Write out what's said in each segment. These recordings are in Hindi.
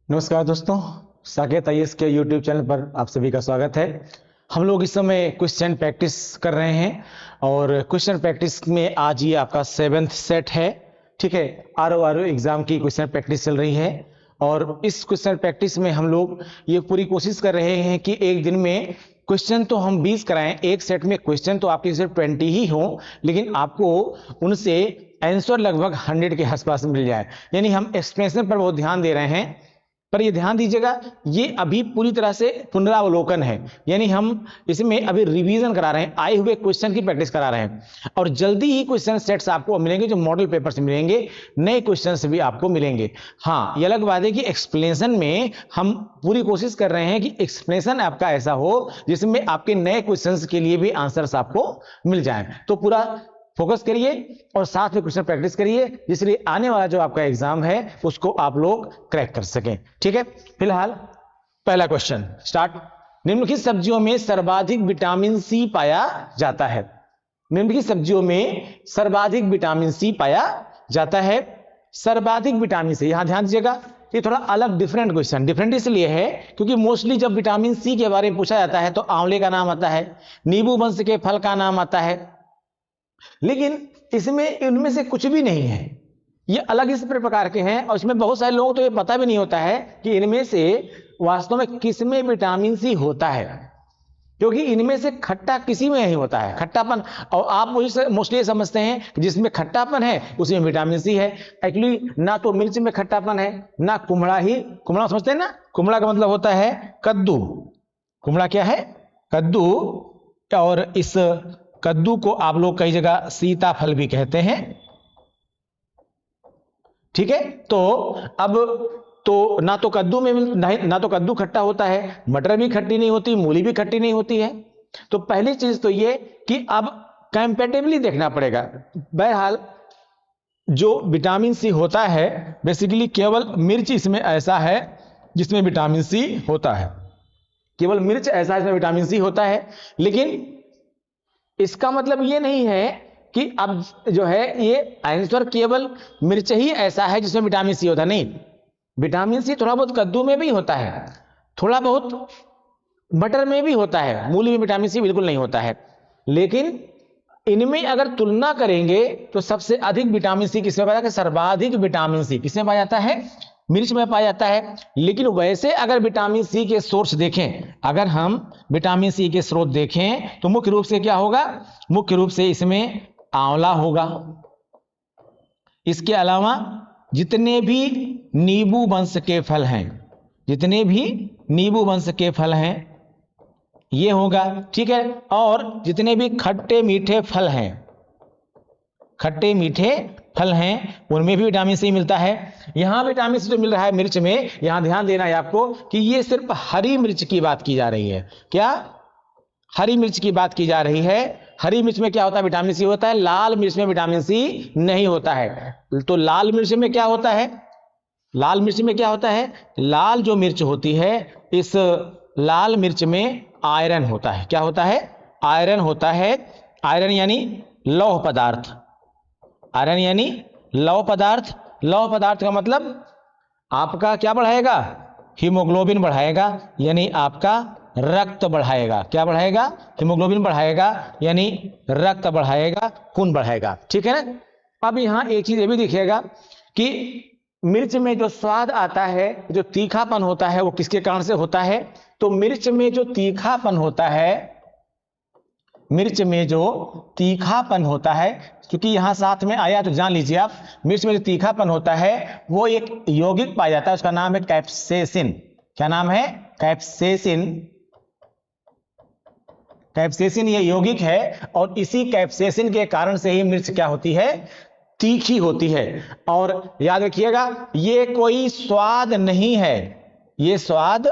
नमस्कार दोस्तों, साकेत आईएएस के यूट्यूब चैनल पर आप सभी का स्वागत है। हम लोग इस समय क्वेश्चन प्रैक्टिस कर रहे हैं और क्वेश्चन प्रैक्टिस में आज ये आपका 7th सेट है। ठीक है, आरओ एग्जाम की क्वेश्चन प्रैक्टिस चल रही है और इस क्वेश्चन प्रैक्टिस में हम लोग ये पूरी कोशिश कर रहे हैं कि एक दिन में क्वेश्चन तो हम 20 कराएं। एक सेट में क्वेश्चन तो आपके सिर्फ 20 ही हो, लेकिन आपको उनसे आंसर लगभग 100 के आसपास मिल जाए। यानी हम एक्सप्लेनेशन पर बहुत ध्यान दे रहे हैं। पर ये ध्यान दीजिएगा, ये अभी पूरी तरह से पुनरावलोकन है, यानी हम इसमें अभी रिवीजन करा रहे हैं, आए हुए क्वेश्चन की प्रैक्टिस करा रहे हैं और जल्दी ही क्वेश्चन सेट्स आपको मिलेंगे, जो मॉडल पेपर से मिलेंगे, नए क्वेश्चंस भी आपको मिलेंगे। हाँ, ये अलग बात है कि एक्सप्लेनेशन में हम पूरी कोशिश कर रहे हैं कि एक्सप्लेनेशन आपका ऐसा हो जिसमें आपके नए क्वेश्चंस के लिए भी आंसर्स आपको मिल जाएं। तो पूरा फोकस करिए और साथ में क्वेश्चन प्रैक्टिस करिए, जिसलिए आने वाला जो आपका एग्जाम है उसको आप लोग क्रैक कर सकें। ठीक है, फिलहाल पहला क्वेश्चन स्टार्ट। निम्नलिखित सब्जियों में सर्वाधिक विटामिन सी पाया जाता है। निम्नलिखित सब्जियों में सर्वाधिक विटामिन सी पाया जाता है। सर्वाधिक विटामिन सी, यहां ध्यान दीजिएगा, ये थोड़ा अलग डिफरेंट क्वेश्चन। डिफरेंट इसलिए है क्योंकि मोस्टली जब विटामिन सी के बारे में पूछा जाता है तो आंवले का नाम आता है, नींबू वंश के फल का नाम आता है, लेकिन इसमें इनमें से कुछ भी नहीं है। ये अलग इस प्रकार के हैं और इसमें बहुत सारे लोगों तो ये पता भी नहीं होता है कि इनमें से वास्तव में किसमें विटामिन सी होता है, क्योंकि इनमें से खट्टा किसी में नहीं होता है, खट्टापन। और आप मोस्टली समझते हैं कि जिसमें खट्टापन है उसमें विटामिन सी है। एक्चुअली ना तो मिर्च में खट्टापन है, ना कुमड़ा समझते हैं ना, कुमड़ा का मतलब होता है कद्दू। कुमड़ा क्या है? कद्दू। और इस कद्दू को आप लोग कई जगह सीताफल भी कहते हैं। ठीक है, तो अब तो ना तो कद्दू में ना तो कद्दू खट्टा होता है, मटर भी खट्टी नहीं होती, मूली भी खट्टी नहीं होती है। तो पहली चीज तो ये कि अब कंपैरेटिवली देखना पड़ेगा। बहरहाल जो विटामिन सी होता है बेसिकली केवल मिर्च इसमें ऐसा है जिसमें विटामिन सी होता है, केवल मिर्च ऐसा है जिसमें विटामिन सी होता है। लेकिन इसका मतलब ये नहीं है कि अब जो है ये आंसर केवल मिर्च ही ऐसा है जिसमें विटामिन सी होता है। नहीं, विटामिन सी थोड़ा बहुत कद्दू में भी होता है, थोड़ा बहुत मटर में भी होता है, मूली में विटामिन सी बिल्कुल नहीं होता है। लेकिन इनमें अगर तुलना करेंगे तो सबसे अधिक विटामिन सी किसमें पाया जाता है? सर्वाधिक विटामिन सी किसमें पाया जाता है? मिर्च में पाया जाता है। लेकिन वैसे अगर विटामिन सी के सोर्स देखें, अगर हम विटामिन सी के स्रोत देखें तो मुख्य रूप से क्या होगा? मुख्य रूप से इसमें आंवला होगा। इसके अलावा जितने भी नींबू वंश के फल हैं, जितने भी नींबू वंश के फल हैं ये होगा। ठीक है, और जितने भी खट्टे मीठे फल हैं, खट्टे मीठे फल हैं उनमें भी विटामिन सी मिलता है। यहां विटामिन सी जो मिल रहा है मिर्च में, यहां ध्यान देना है आपको कि ये सिर्फ हरी मिर्च की बात की जा रही है। क्या? हरी मिर्च की बात की जा रही है। हरी मिर्च में क्या होता है? विटामिन सी होता है। लाल मिर्च में विटामिन सी नहीं होता है। तो लाल मिर्च में क्या होता है? लाल मिर्च में क्या होता है? लाल जो मिर्च होती है, इस लाल मिर्च में आयरन होता है। क्या होता है? आयरन होता है। आयरन यानी लौह पदार्थ। आयरन यानी लौह पदार्थ। लौह पदार्थ का मतलब आपका क्या बढ़ाएगा? हीमोग्लोबिन बढ़ाएगा, यानी आपका रक्त बढ़ाएगा। क्या बढ़ाएगा? हीमोग्लोबिन बढ़ाएगा, यानी रक्त बढ़ाएगा, खून बढ़ाएगा। ठीक है ना? अब यहां एक चीज ये भी दिखेगा कि मिर्च में जो स्वाद आता है, जो तीखापन होता है, वो किसके कारण से होता है? तो मिर्च में जो तीखापन होता है, मिर्च में जो तीखापन होता है, क्योंकि यहां साथ में आया तो जान लीजिए आप, मिर्च में जो तीखापन होता है वो एक यौगिक पाया जाता है, उसका नाम है कैप्सेसिन। क्या नाम है? कैप्सेसिन। कैप्सेसिन ये यौगिक है और इसी कैप्सेसिन के कारण से ही मिर्च क्या होती है? तीखी होती है। और याद रखिएगा, ये कोई स्वाद नहीं है, ये स्वाद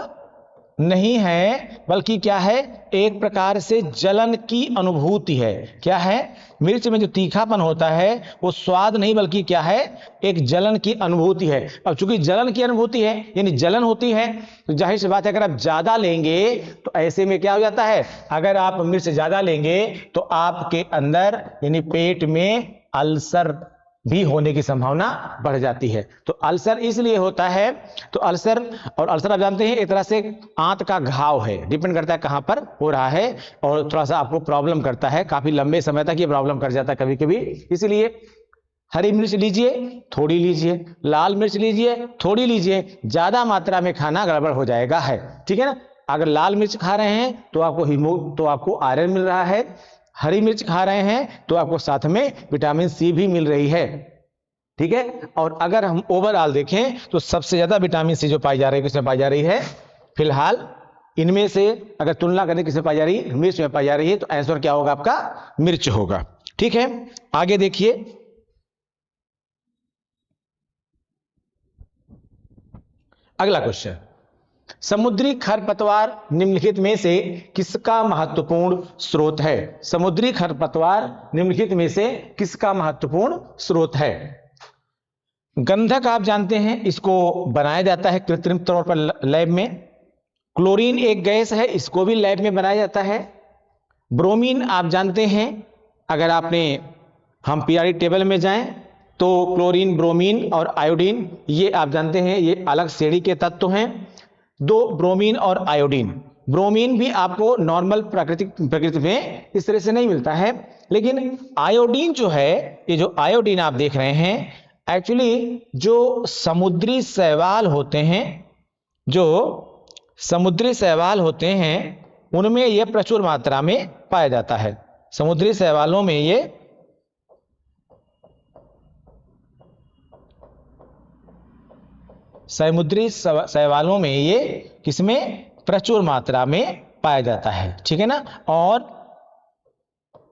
नहीं है, बल्कि क्या है? एक प्रकार से जलन की अनुभूति है। क्या है? मिर्च में जो तीखापन होता है वो स्वाद नहीं बल्कि क्या है? एक जलन की अनुभूति है। अब चूंकि जलन की अनुभूति है यानी जलन होती है, तो जाहिर सी बात है अगर आप ज्यादा लेंगे तो ऐसे में क्या हो जाता है? अगर आप मिर्च ज्यादा लेंगे तो आपके अंदर यानी पेट में अल्सर भी होने की संभावना बढ़ जाती है। तो अल्सर इसलिए होता है, तो अल्सर, और अल्सर आप जानते हैं एक तरह से आंत का घाव है, डिपेंड करता है कहां पर हो रहा है, और थोड़ा सा आपको प्रॉब्लम करता है, काफी लंबे समय तक ये प्रॉब्लम कर जाता है कभी कभी। इसलिए हरी मिर्च लीजिए, थोड़ी लीजिए, लाल मिर्च लीजिए, थोड़ी लीजिए, ज्यादा मात्रा में खाना गड़बड़ हो जाएगा है, ठीक है ना। अगर लाल मिर्च खा रहे हैं तो आपको आयरन मिल रहा है, हरी मिर्च खा रहे हैं तो आपको साथ में विटामिन सी भी मिल रही है, ठीक है। और अगर हम ओवरऑल देखें तो सबसे ज्यादा विटामिन सी जो पाई जा रही है किसमें पाई जा रही है, फिलहाल इनमें से अगर तुलना करें किसमें पाई जा रही है, मिर्च में पाई जा रही है। तो आंसर क्या होगा आपका, मिर्च होगा, ठीक है। आगे देखिए, अगला क्वेश्चन, समुद्री खरपतवार निम्नलिखित में से किसका महत्वपूर्ण स्रोत है। समुद्री खरपतवार निम्नलिखित में से किसका महत्वपूर्ण स्रोत है। गंधक आप जानते हैं, इसको बनाया जाता है कृत्रिम तौर पर लैब में। क्लोरीन एक गैस है, इसको भी लैब में बनाया जाता है। ब्रोमीन आप जानते हैं, अगर हम पीरियोडिक टेबल में जाएं तो क्लोरीन, ब्रोमीन और आयोडीन, ये आप जानते हैं ये अलग श्रेणी के तत्व हैं। दो ब्रोमीन और आयोडीन, ब्रोमीन भी आपको नॉर्मल प्रकृति में इस तरह से नहीं मिलता है, लेकिन आयोडीन जो है, ये जो आयोडीन आप देख रहे हैं, एक्चुअली जो समुद्री शैवाल होते हैं, जो समुद्री शैवाल होते हैं उनमें यह प्रचुर मात्रा में पाया जाता है। समुद्री शैवालों में ये समुद्री शैवालों में ये किसमें प्रचुर मात्रा में पाया जाता है, ठीक है ना। और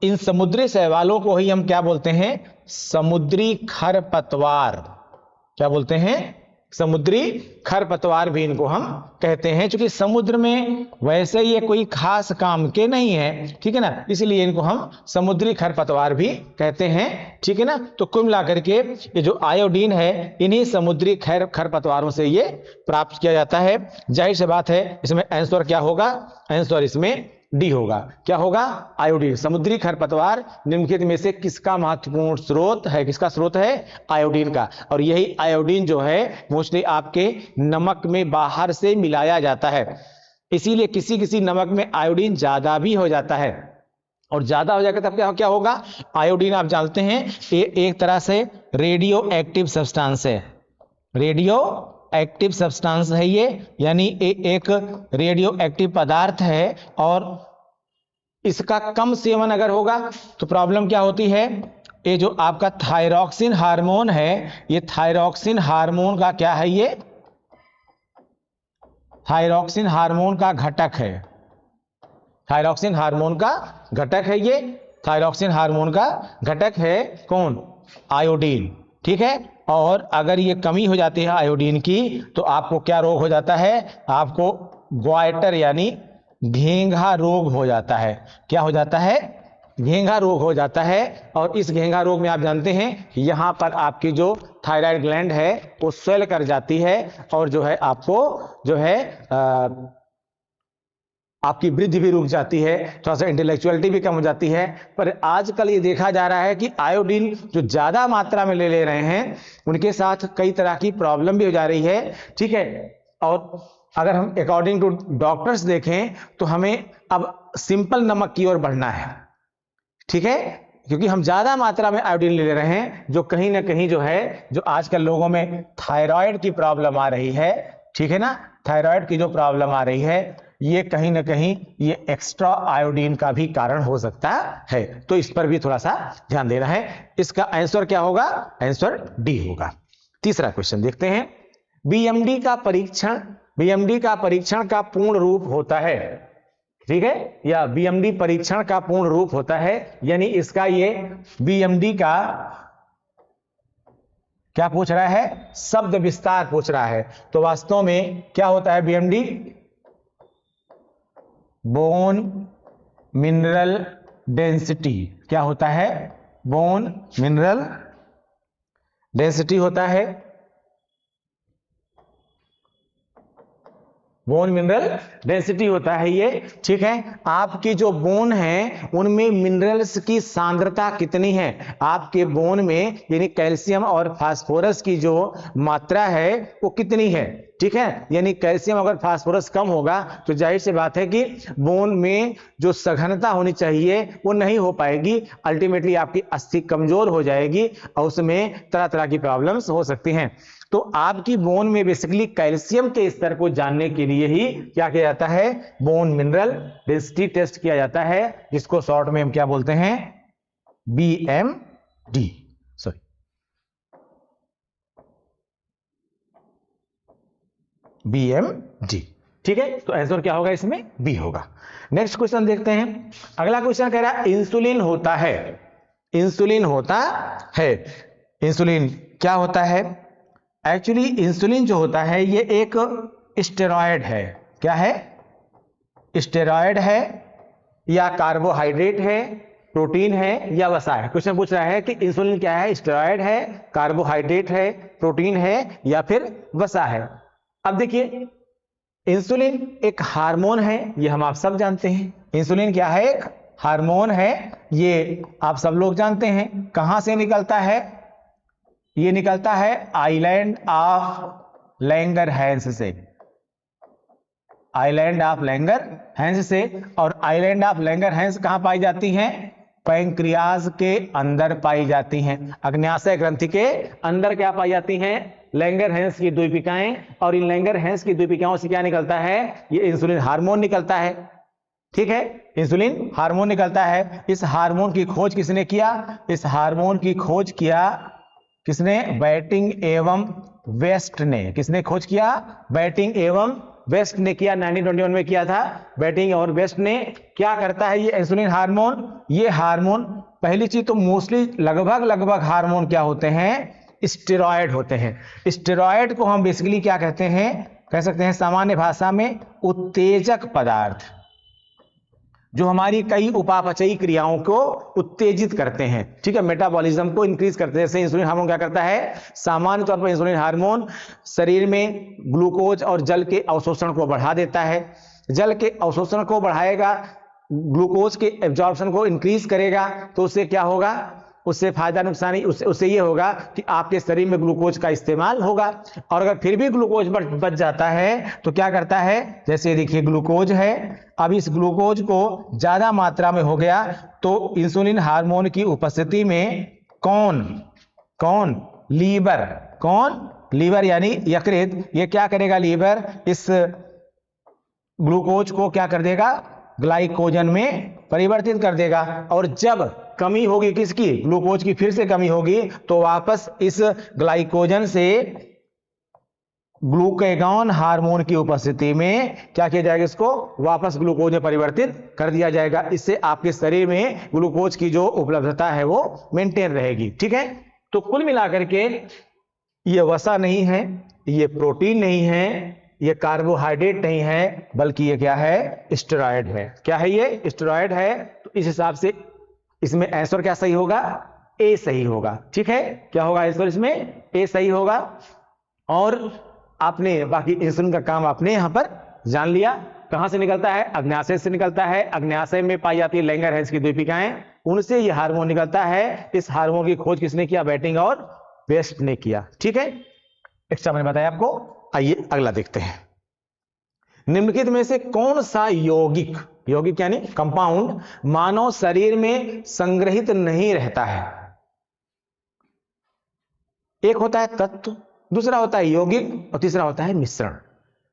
इन समुद्री शैवालों को ही हम क्या बोलते हैं, समुद्री खरपतवार। क्या बोलते हैं, समुद्री खरपतवार भी इनको हम कहते हैं, क्योंकि समुद्र में वैसे ये कोई खास काम के नहीं है, ठीक है ना, इसलिए इनको हम समुद्री खरपतवार भी कहते हैं, ठीक है ना। तो कुल मिलाकर के ये जो आयोडीन है इन्हीं समुद्री खरपतवारों से ये प्राप्त किया जाता है। जाहिर सी बात है इसमें आंसर क्या होगा, आंसर इसमें डी होगा। क्या होगा, आयोडीन। समुद्री खरपतवार निम्नलिखित में से किसका महत्वपूर्ण स्रोत है, किसका स्रोत है, आयोडीन का। और यही आयोडीन जो है मोस्टली आपके नमक में बाहर से मिलाया जाता है, इसीलिए किसी किसी नमक में आयोडीन ज्यादा भी हो जाता है, और ज्यादा हो जाएगा तब क्या होगा, आयोडीन आप जानते हैं एक तरह से रेडियो एक्टिव सब्सटेंस है, रेडियो एक्टिव सब्सटेंस है ये, यानी एक रेडियो एक्टिव पदार्थ है। और इसका कम सेवन अगर होगा तो प्रॉब्लम क्या होती है, ये जो आपका थायरॉक्सिन हार्मोन है, ये थायरॉक्सिन हार्मोन का क्या है, ये थायरॉक्सिन हार्मोन का घटक है, थायरॉक्सिन हार्मोन का घटक है, ये थायरॉक्सिन हार्मोन का घटक है कौन, आयोडीन, ठीक है। और अगर ये कमी हो जाती है आयोडीन की तो आपको क्या रोग हो जाता है, आपको ग्वाइटर यानी घेंघा रोग हो जाता है। क्या हो जाता है, घेंघा रोग हो जाता है। और इस घेंघा रोग में आप जानते हैं यहां पर आपकी जो थायराइड ग्लैंड है वो स्वेल कर जाती है, और जो है आपको जो है आपकी वृद्धि भी रुक जाती है, थोड़ा सा इंटेलेक्चुअलिटी भी कम हो जाती है। पर आजकल ये देखा जा रहा है कि आयोडीन जो ज्यादा मात्रा में ले रहे हैं उनके साथ कई तरह की प्रॉब्लम भी हो जा रही है, ठीक है। और अगर हम अकॉर्डिंग टू डॉक्टर्स देखें तो हमें अब सिंपल नमक की ओर बढ़ना है, ठीक है, क्योंकि हम ज्यादा मात्रा में आयोडीन ले रहे हैं, जो कहीं ना कहीं जो है, जो आजकल लोगों में थायराइड की प्रॉब्लम आ रही है, ठीक है ना, थायराइड की जो प्रॉब्लम आ रही है, ये कहीं ना कहीं ये एक्स्ट्रा आयोडीन का भी कारण हो सकता है। तो इस पर भी थोड़ा सा ध्यान देना है। इसका आंसर क्या होगा, आंसर डी होगा। तीसरा क्वेश्चन देखते हैं, बीएमडी का परीक्षण का पूर्ण रूप होता है, ठीक है, या बीएमडी परीक्षण का पूर्ण रूप होता है, यानी इसका ये बीएमडी का क्या पूछ रहा है, शब्द विस्तार पूछ रहा है। तो वास्तव में क्या होता है बीएमडी, बोन मिनरल डेंसिटी। क्या होता है, बोन मिनरल डेंसिटी होता है। बोन मिनरल डेंसिटी होता है ये, ठीक है। आपकी जो बोन है उनमें मिनरल्स की सांद्रता कितनी है, आपके बोन में यानी कैल्शियम और फास्फोरस की जो मात्रा है वो कितनी है, ठीक है। यानी कैल्शियम अगर फास्फोरस कम होगा तो जाहिर सी बात है कि बोन में जो सघनता होनी चाहिए वो नहीं हो पाएगी, अल्टीमेटली आपकी अस्थि कमजोर हो जाएगी और उसमें तरह तरह की प्रॉब्लम्स हो सकती हैं। तो आपकी बोन में बेसिकली कैल्शियम के स्तर को जानने के लिए ही क्या किया जाता है, बोन मिनरल डेंसिटी टेस्ट किया जाता है, जिसको शॉर्ट में हम क्या बोलते हैं, BMD, सॉरी BMD, ठीक है। तो आंसर क्या होगा इसमें, बी होगा। नेक्स्ट क्वेश्चन देखते हैं। अगला क्वेश्चन कह रहा है इंसुलिन होता है, इंसुलिन होता है, इंसुलिन क्या होता है। एक्चुअली इंसुलिन जो होता है ये एक स्टेरॉयड है, क्या है, स्टेरॉयड है या कार्बोहाइड्रेट है, प्रोटीन है या वसा है। क्वेश्चन पूछ रहा है कि इंसुलिन क्या है, स्टेरॉयड है, कार्बोहाइड्रेट है, प्रोटीन है या फिर वसा है। अब देखिए इंसुलिन एक हार्मोन है, ये हम आप सब जानते हैं। इंसुलिन क्या है, एक हार्मोन है, ये आप सब लोग जानते हैं। कहां से निकलता है, ये निकलता है आइलैंड ऑफ लैंगरहैंस से, आइलैंड ऑफ लैंगरहैंस से। और आइलैंड ऑफ लैंगरहैंस कहां पाई जाती हैं, पैंक्रियाज के अंदर पाई जाती हैं, अग्न्याशय ग्रंथि के अंदर क्या पाई जाती हैं, लैंगरहैंस की द्वीपिकाएं। और इन लैंगरहैंस की द्वीपिकाओं से क्या निकलता है, ये इंसुलिन हार्मोन निकलता है, ठीक है। इंसुलिन हार्मोन निकलता है। इस हार्मोन की खोज किसने किया, इस हार्मोन की खोज किया किसने, बैटिंग एवं वेस्ट ने। किसने खोज किया, बैटिंग एवं वेस्ट ने किया, 1921 में किया था बैटिंग और वेस्ट ने। क्या करता है ये इंसुलिन हार्मोन, ये हार्मोन पहली चीज तो मोस्टली लगभग हार्मोन क्या होते हैं, स्टेरॉयड होते हैं। स्टेरॉयड को हम बेसिकली क्या कहते हैं, कह सकते हैं सामान्य भाषा में उत्तेजक पदार्थ, जो हमारी कई उपापचयी क्रियाओं को उत्तेजित करते हैं, ठीक है, मेटाबॉलिज्म को इंक्रीज करते हैं। जैसे इंसुलिन हार्मोन क्या करता है, सामान्य तौर पर इंसुलिन हार्मोन शरीर में ग्लूकोज और जल के अवशोषण को बढ़ा देता है। जल के अवशोषण को बढ़ाएगा, ग्लूकोज के एब्जॉर्प्शन को इंक्रीज करेगा, तो उससे क्या होगा, उससे फायदा नुकसान ही उससे ये होगा कि आपके शरीर में ग्लूकोज का इस्तेमाल होगा। और अगर फिर भी ग्लूकोज बच जाता है तो क्या करता है, जैसे देखिए ग्लूकोज है, अब इस ग्लूकोज को ज्यादा मात्रा में हो गया तो इंसुलिन हार्मोन की उपस्थिति में कौन लीवर यानी यकृत, ये क्या करेगा, लीवर इस ग्लूकोज को क्या कर देगा, ग्लाइकोजन में परिवर्तित कर देगा। और जब कमी होगी किसकी, ग्लूकोज की फिर से कमी होगी, तो वापस इस ग्लाइकोजन से ग्लूकेगॉन हार्मोन की उपस्थिति में क्या किया जाएगा, इसको वापस ग्लूकोज में परिवर्तित कर दिया जाएगा। इससे आपके शरीर में ग्लूकोज की जो उपलब्धता है वो मेंटेन रहेगी, ठीक है। तो कुल मिलाकर के ये वसा नहीं है, ये प्रोटीन नहीं है, ये कार्बोहाइड्रेट नहीं है, बल्कि ये क्या है, स्टेरॉयड है। क्या है ये, स्टेरॉयड है। तो इस हिसाब से इसमें आंसर क्या सही होगा, ए सही होगा, ठीक है। क्या होगा आंसर इसमें, ए सही होगा। और आपने बाकी इंसुलिन का काम आपने यहां पर जान लिया। कहां से निकलता है, अग्न्याशय से निकलता है। अग्न्याशय में पाई जाती है लैंगरहैंस की द्वीपिकाएं, उनसे ये हार्मोन निकलता है। इस हार्मोन की खोज किसने किया, बैटिंग और वेस्ट ने किया, ठीक है। एक्स्ट्रा मैंने बताया आपको। आइए अगला देखते हैं। निम्नलिखित में से कौन सा यौगिक यानी कंपाउंड मानव शरीर में संग्रहित नहीं रहता है। एक होता है तत्व, दूसरा होता है यौगिक और तीसरा होता है मिश्रण।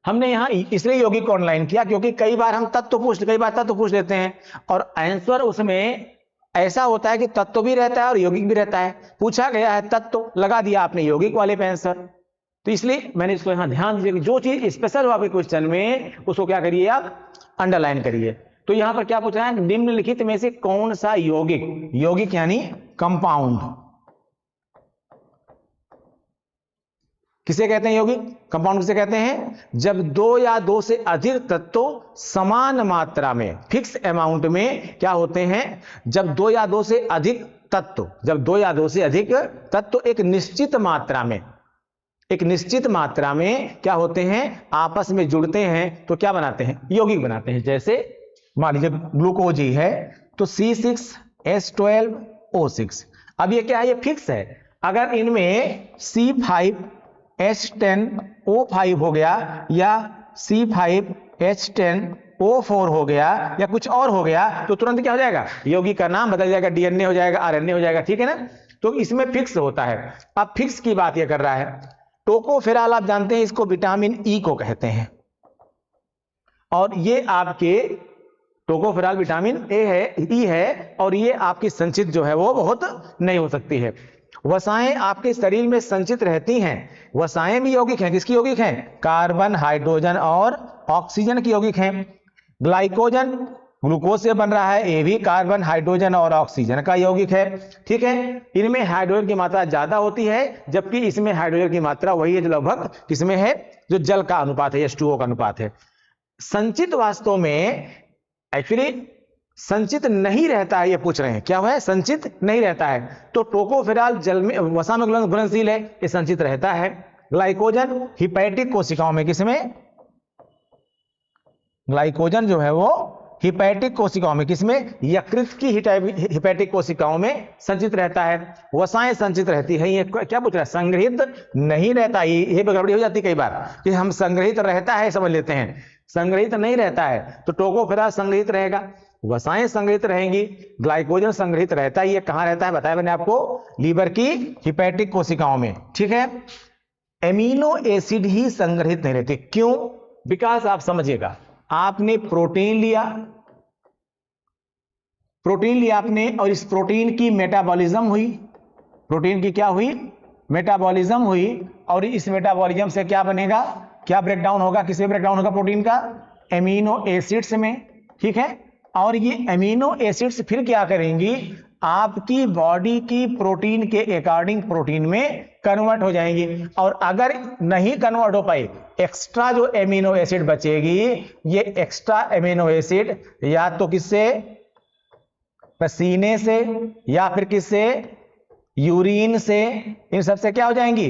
हमने यहां इसलिए यौगिक को ऑनलाइन किया क्योंकि कई बार तत्व पूछ लेते हैं और आंसर उसमें ऐसा होता है कि तत्व भी रहता है और यौगिक भी रहता है। पूछा गया है तत्व, लगा दिया आपने यौगिक वाले पे आंसर। तो इसलिए मैंने इसको यहां ध्यान दीजिए कि जो चीज स्पेशल हो आपके क्वेश्चन में उसको क्या करिए, आप अंडरलाइन करिए। तो यहां पर क्या पूछ रहा है, निम्नलिखित में से कौन सा यौगिक यानी कंपाउंड, किसे कहते हैं यौगिक, कंपाउंड किसे कहते हैं, जब दो या दो से अधिक तत्व समान मात्रा में, फिक्स अमाउंट में क्या होते हैं, जब दो या दो से अधिक तत्व एक निश्चित मात्रा में एक निश्चित मात्रा में क्या होते हैं, आपस में जुड़ते हैं तो क्या बनाते हैं, यौगिक बनाते हैं। जैसे मान लीजिए ग्लूकोज ही है तो C6H12O6। अब ये क्या है, ये फिक्स है। अगर इनमें C5H10O5 हो गया या C5H10O4 हो गया या कुछ और हो गया तो तुरंत क्या हो जाएगा, यौगिक का नाम बदल जाएगा, डीएनए हो जाएगा, आरएनए हो जाएगा, ठीक है ना। तो इसमें फिक्स होता है। अब फिक्स की बात ये कर रहा है। टोकोफेरॉल आप जानते हैं, इसको विटामिन ई को कहते हैं, और ये आपके टोकोफेरॉल विटामिन ए है, ई है, और ये आपकी संचित जो है वो बहुत नहीं हो सकती है। वसाएं आपके शरीर में संचित रहती हैं। वसाएं भी यौगिक हैं, किसकी यौगिक हैं, कार्बन, हाइड्रोजन और ऑक्सीजन की यौगिक हैं। ग्लाइकोजन ग्लूकोज से बन रहा है, ये भी कार्बन, हाइड्रोजन और ऑक्सीजन का यौगिक है, ठीक है। इनमें हाइड्रोजन की मात्रा ज्यादा होती है, जबकि इसमें हाइड्रोजन की मात्रा वही है जो लगभग किसमें है, जो जल का अनुपात है, H2O का अनुपात है। संचित वास्तव में एक्चुअली संचित नहीं रहता है, ये पूछ रहे हैं, क्या है, संचित नहीं रहता है। तो टोकोफेरॉल जल में, वसा में घुलनशील है, ये संचित रहता है। ग्लाइकोजन हिपैटिक कोशिकाओं में, किसमें, ग्लाइकोजन जो है वो हिपैटिक कोशिकाओं में, किसमें, यकृत की हिपैटिक कोशिकाओं में संचित रहता है। वसाएं संचित रहती है। ये क्या पूछ रहा है, संग्रहित नहीं रहता। ये गड़बड़ी हो जाती है कई बार कि हम संग्रहित रहता है समझ लेते हैं, संग्रहित नहीं रहता है। तो टोकोफेरॉल संग्रहित रहेगा, वसाएं संग्रहित रहेंगी, ग्लाइकोजन संग्रहित रहता है। ये कहां रहता है, बताया मैंने आपको, लीवर की हिपैटिक कोशिकाओं में, ठीक है। एमिनो एसिड ही संग्रहित नहीं रहते, क्यों, विकास आप समझिएगा। आपने प्रोटीन लिया आपने, और इस प्रोटीन की मेटाबॉलिज्म हुई, प्रोटीन की क्या हुई, मेटाबॉलिज्म हुई, और इस मेटाबॉलिज्म से क्या बनेगा, क्या ब्रेकडाउन होगा, किसमें ब्रेकडाउन होगा प्रोटीन का, एमिनो एसिड्स में, ठीक है। और ये एमिनो एसिड्स फिर क्या करेंगी, आपकी बॉडी की प्रोटीन के अकॉर्डिंग प्रोटीन में कन्वर्ट हो जाएंगी। और अगर नहीं कन्वर्ट हो पाई, एक्स्ट्रा जो एमिनो एसिड बचेगी, ये एक्स्ट्रा एमिनो एसिड या तो किससे, पसीने से, या फिर किससे, यूरिन से, इन सब से क्या हो जाएंगी,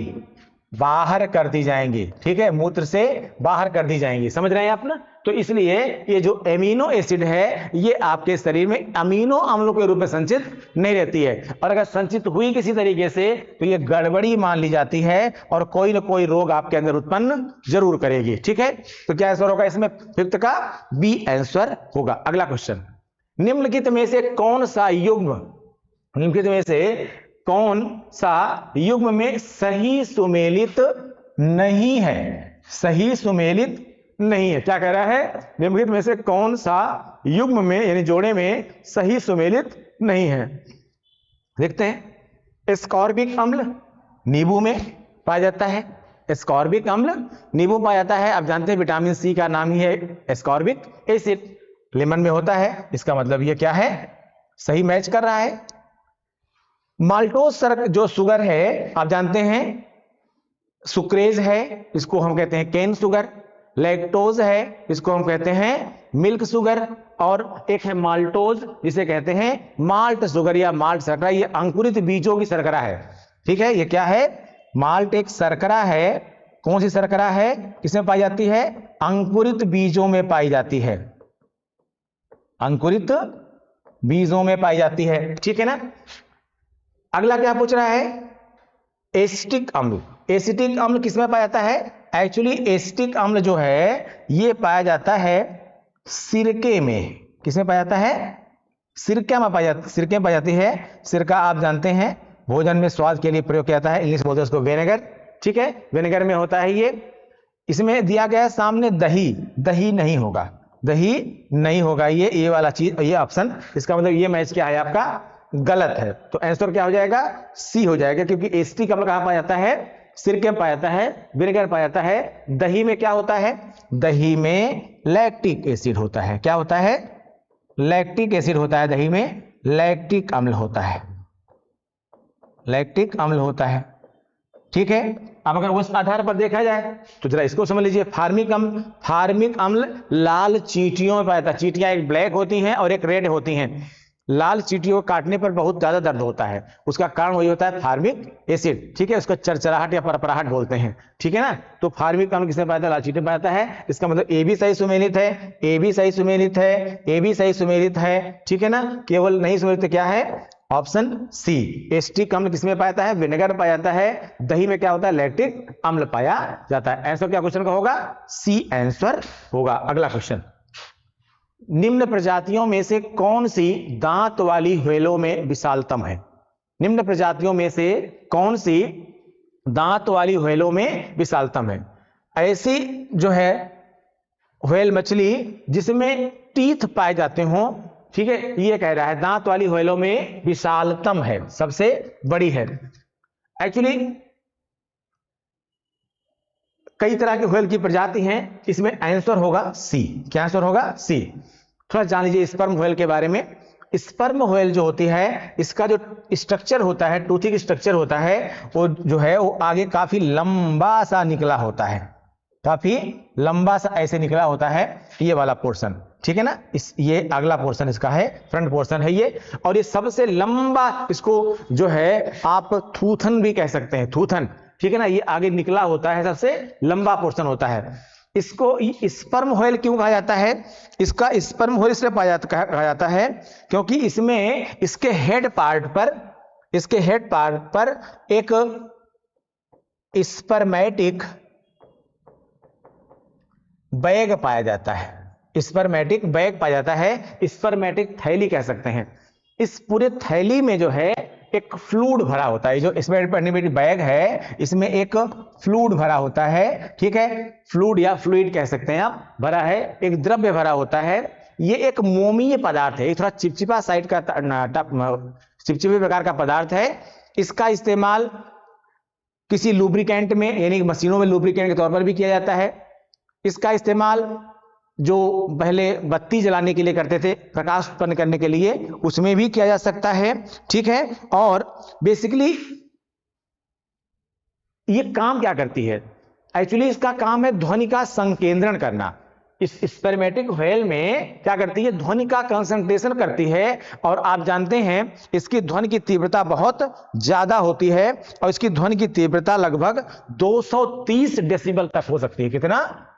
बाहर कर दी जाएंगी, ठीक है, मूत्र से बाहर कर दी जाएंगी। समझ रहे हैं आप ना। तो इसलिए ये जो एमिनो एसिड है, ये आपके शरीर में अमीनो अम्लों के रूप में संचित नहीं रहती है, और अगर संचित हुई किसी तरीके से तो ये गड़बड़ी मान ली जाती है और कोई ना कोई रोग आपके अंदर उत्पन्न जरूर करेगी, ठीक है। तो क्या आंसर होगा इसमें, फिफ्थ का बी आंसर होगा। अगला क्वेश्चन, निम्नलिखित में से कौन सा युग्म, निम्नलिखित में से कौन सा युग्म में सही सुमेलित नहीं है, सही सुमेलित नहीं है। क्या कह रहा है, निम्नलिखित में से कौन सा युग्म में यानी जोड़े में सही सुमेलित नहीं है। देखते हैं, एस्कॉर्बिक अम्ल नींबू में पाया जाता है, एस्कॉर्बिक अम्ल नींबू पाया जाता है। आप जानते हैं विटामिन सी का नाम ही है एस्कॉर्बिक एसिड, लेमन में होता है, इसका मतलब ये क्या है, सही मैच कर रहा है। माल्टोज जो शुगर है आप जानते हैं, सुक्रेज है, इसको हम कहते हैं केन शुगर। लैक्टोज है, इसको हम कहते हैं मिल्क शुगर। और एक है माल्टोज, जिसे कहते हैं माल्ट शुगर या माल्ट शर्करा। ये अंकुरित बीजों की शर्करा है, ठीक है। ये क्या है, माल्ट एक शर्करा है। कौन सी शर्करा है, किसमें पाई जाती है, अंकुरित बीजों में पाई जाती है, अंकुरित बीजों में पाई जाती है, ठीक है ना। अगला क्या पूछ रहा है, एसिटिक अम्ल। एसिटिक अम्ल किसमें पाया जाता है, एक्चुअली एसिटिक अम्ल जो है ये पाया जाता है सिरके में। किसमें पाया जाता है, सिरका में पाया जाता, सिरके में पाई जाती है। सिरका आप जानते हैं भोजन में स्वाद के लिए प्रयोग किया जाता है, इंग्लिश बोलते हैं उसको विनेगर, ठीक है, विनेगर में होता है ये। इसमें दिया गया है सामने दही, दही नहीं होगा, दही नहीं होगा, ये वाला चीज, ये ऑप्शन, इसका मतलब ये मैच क्या है आपका, गलत है। तो आंसर क्या हो जाएगा, सी हो जाएगा, क्योंकि एसिटिक अम्ल कहां पाया जाता है, सिरके में पाया जाता है, विनेगर पाया जाता है। दही में क्या होता है, दही में लैक्टिक एसिड होता है। क्या होता है, लैक्टिक एसिड होता है, दही में लैक्टिक अम्ल होता है, लैक्टिक अम्ल होता है, ठीक है। अब अगर उस आधार पर देखा जाए तो जरा इसको समझ लीजिए। फार्मिक अम्ल, फार्मिक अम्ल लाल चींटियों में पाया जाता है। चींटियां एक ब्लैक होती हैं और एक रेड होती हैं। लाल चींटियों को काटने पर बहुत ज्यादा दर्द होता है, उसका कारण वही होता है फार्मिक एसिड, ठीक है, उसको चरचराहट या परपराहट बोलते हैं, ठीक है ना। तो फार्मिक अम्ल किसमें पाया जाता है? लाल चींटियों में पाया जाता है। इसका मतलब ए भी सही सुमेलित है, ए भी सही सुमेलित है, ए भी सही सुमेलित है, ठीक है ना। केवल नहीं सुमेलित क्या है? Option C. एसिटिक अम्ल किसमें पाया जाता है? विनेगर पाया जाता है। दही में क्या होता है? लैक्टिक अम्ल पाया जाता है। आंसर क्या क्वेश्चन का होगा? सी आंसर होगा। अगला क्वेश्चन, निम्न प्रजातियों में से कौन सी दांत वाली व्हेलों में विशालतम है? निम्न प्रजातियों में से कौन सी दांत वाली व्हेलों में विशालतम है? ऐसी जो है व्हेल मछली जिसमें टीथ पाए जाते हो, ठीक है, ये कह रहा है दांत वाली व्हेलों में विशालतम है, सबसे बड़ी है। एक्चुअली कई तरह के व्हेल की प्रजाति हैं, इसमें आंसर होगा सी। क्या आंसर होगा? सी। थोड़ा जान लीजिए स्पर्म व्हेल के बारे में। स्पर्म व्हेल जो होती है, इसका जो स्ट्रक्चर होता है, टूथिक स्ट्रक्चर होता है, वो जो है वो आगे काफी लंबा सा निकला होता है, काफी लंबा सा ऐसे निकला होता है, ये वाला पोर्शन, ठीक है ना। ये अगला पोर्शन इसका है, फ्रंट पोर्शन है ये। और ये सबसे लंबा, इसको जो है आप थूथन भी कह सकते हैं, थूथन, ठीक है ना। ये आगे निकला होता है, सबसे लंबा पोर्शन होता है। इसको स्पर्म व्हेल क्यों कहा जाता है? इसका स्पर्म व्हेल इसलिए कहा जाता है क्योंकि इसमें इसके हेड पार्ट पर एक स्पर्मेटिक बैग पाया जाता है। स्पर्मेटिक बैग पाया जाता है, स्पर्मेटिक थैली कह सकते हैं। इस पूरे थैली में जो है एक फ्लूइड भरा होता है। जो स्पर्मेटिक बैग है, इसमें एक फ्लूइड भरा होता है, ठीक है, फ्लूइड या फ्लूइड कह सकते हैं आप, भरा है, एक द्रव्य भरा होता है। ये एक मोमीय पदार्थ है, थोड़ा चिपचिपा साइड का, चिपचिपे प्रकार का पदार्थ है। इसका इस्तेमाल किसी लुब्रिकेंट में, यानी मशीनों में लुब्रिकेंट के तौर पर भी किया जाता है। इसका इस्तेमाल जो पहले बत्ती जलाने के लिए करते थे, प्रकाश उत्पन्न करने के लिए, उसमें भी किया जा सकता है, ठीक है। और बेसिकली ये काम क्या करती है? एक्चुअली इसका काम है ध्वनि का संकेंद्रण करना। इस स्पर्मेटिक व्हेल में क्या करती है? ध्वनि का कंसंट्रेशन करती है। और आप जानते हैं इसकी ध्वनि की तीव्रता बहुत ज्यादा होती है, और इसकी ध्वनि की तीव्रता लगभग 230 डेसिबल तक हो सकती है। कितना?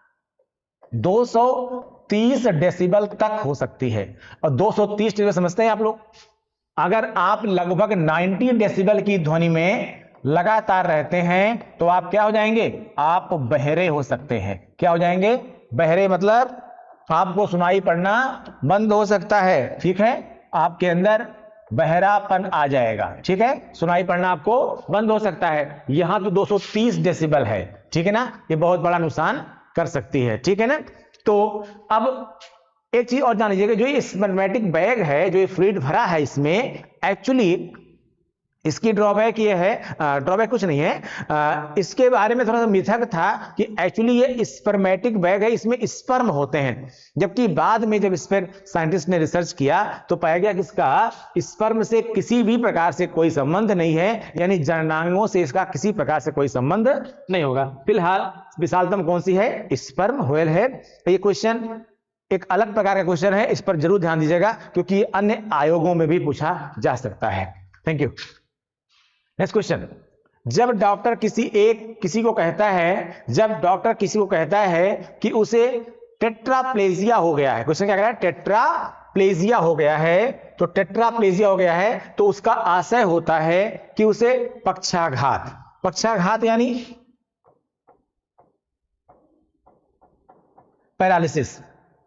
230 डेसिबल तक हो सकती है। और 230 डेसिबल समझते हैं आप लोग? अगर आप लगभग 90 डेसिबल की ध्वनि में लगातार रहते हैं तो आप क्या हो जाएंगे? आप बहरे हो सकते हैं। क्या हो जाएंगे? बहरे, मतलब आपको सुनाई पड़ना बंद हो सकता है, ठीक है, आपके अंदर बहरापन आ जाएगा, ठीक है, सुनाई पड़ना आपको बंद हो सकता है। यहां तो 230 डेसिबल है, ठीक है ना, ये बहुत बड़ा नुकसान कर सकती है, ठीक है ना। तो अब एक चीज और जान लीजिएगा, जो ये स्पर्मेटिक बैग है, जो ये फ्लूइड भरा है इसमें, एक्चुअली इसकी ड्रॉबैक ये है, ड्रॉबैक कुछ नहीं है, इसके बारे में थोड़ा सा मिथक था कि एक्चुअली ये स्पर्मेटिक बैग है, इसमें स्पर्म होते हैं। जबकि बाद में जब इस पर साइंटिस्ट ने रिसर्च किया तो पाया गया कि इसका स्पर्म से किसी भी प्रकार से कोई संबंध नहीं है, यानी जननांगों से इसका किसी प्रकार से कोई संबंध नहीं होगा। फिलहाल विशालतम कौन सी है? स्पर्म व्हेल है। ये क्वेश्चन एक अलग प्रकार का क्वेश्चन है, इस पर जरूर ध्यान दीजिएगा क्योंकि अन्य आयोगों में भी पूछा जा सकता है। Thank you. नेक्स्ट क्वेश्चन, जब डॉक्टर किसी को कहता है कि उसे टेट्राप्लेजिया हो गया है, क्वेश्चन क्या कह रहा है? टेट्राप्लेजिया हो गया है, तो टेट्राप्लेजिया हो गया है तो उसका आशय होता है कि उसे पक्षाघात यानी पैरालिसिस,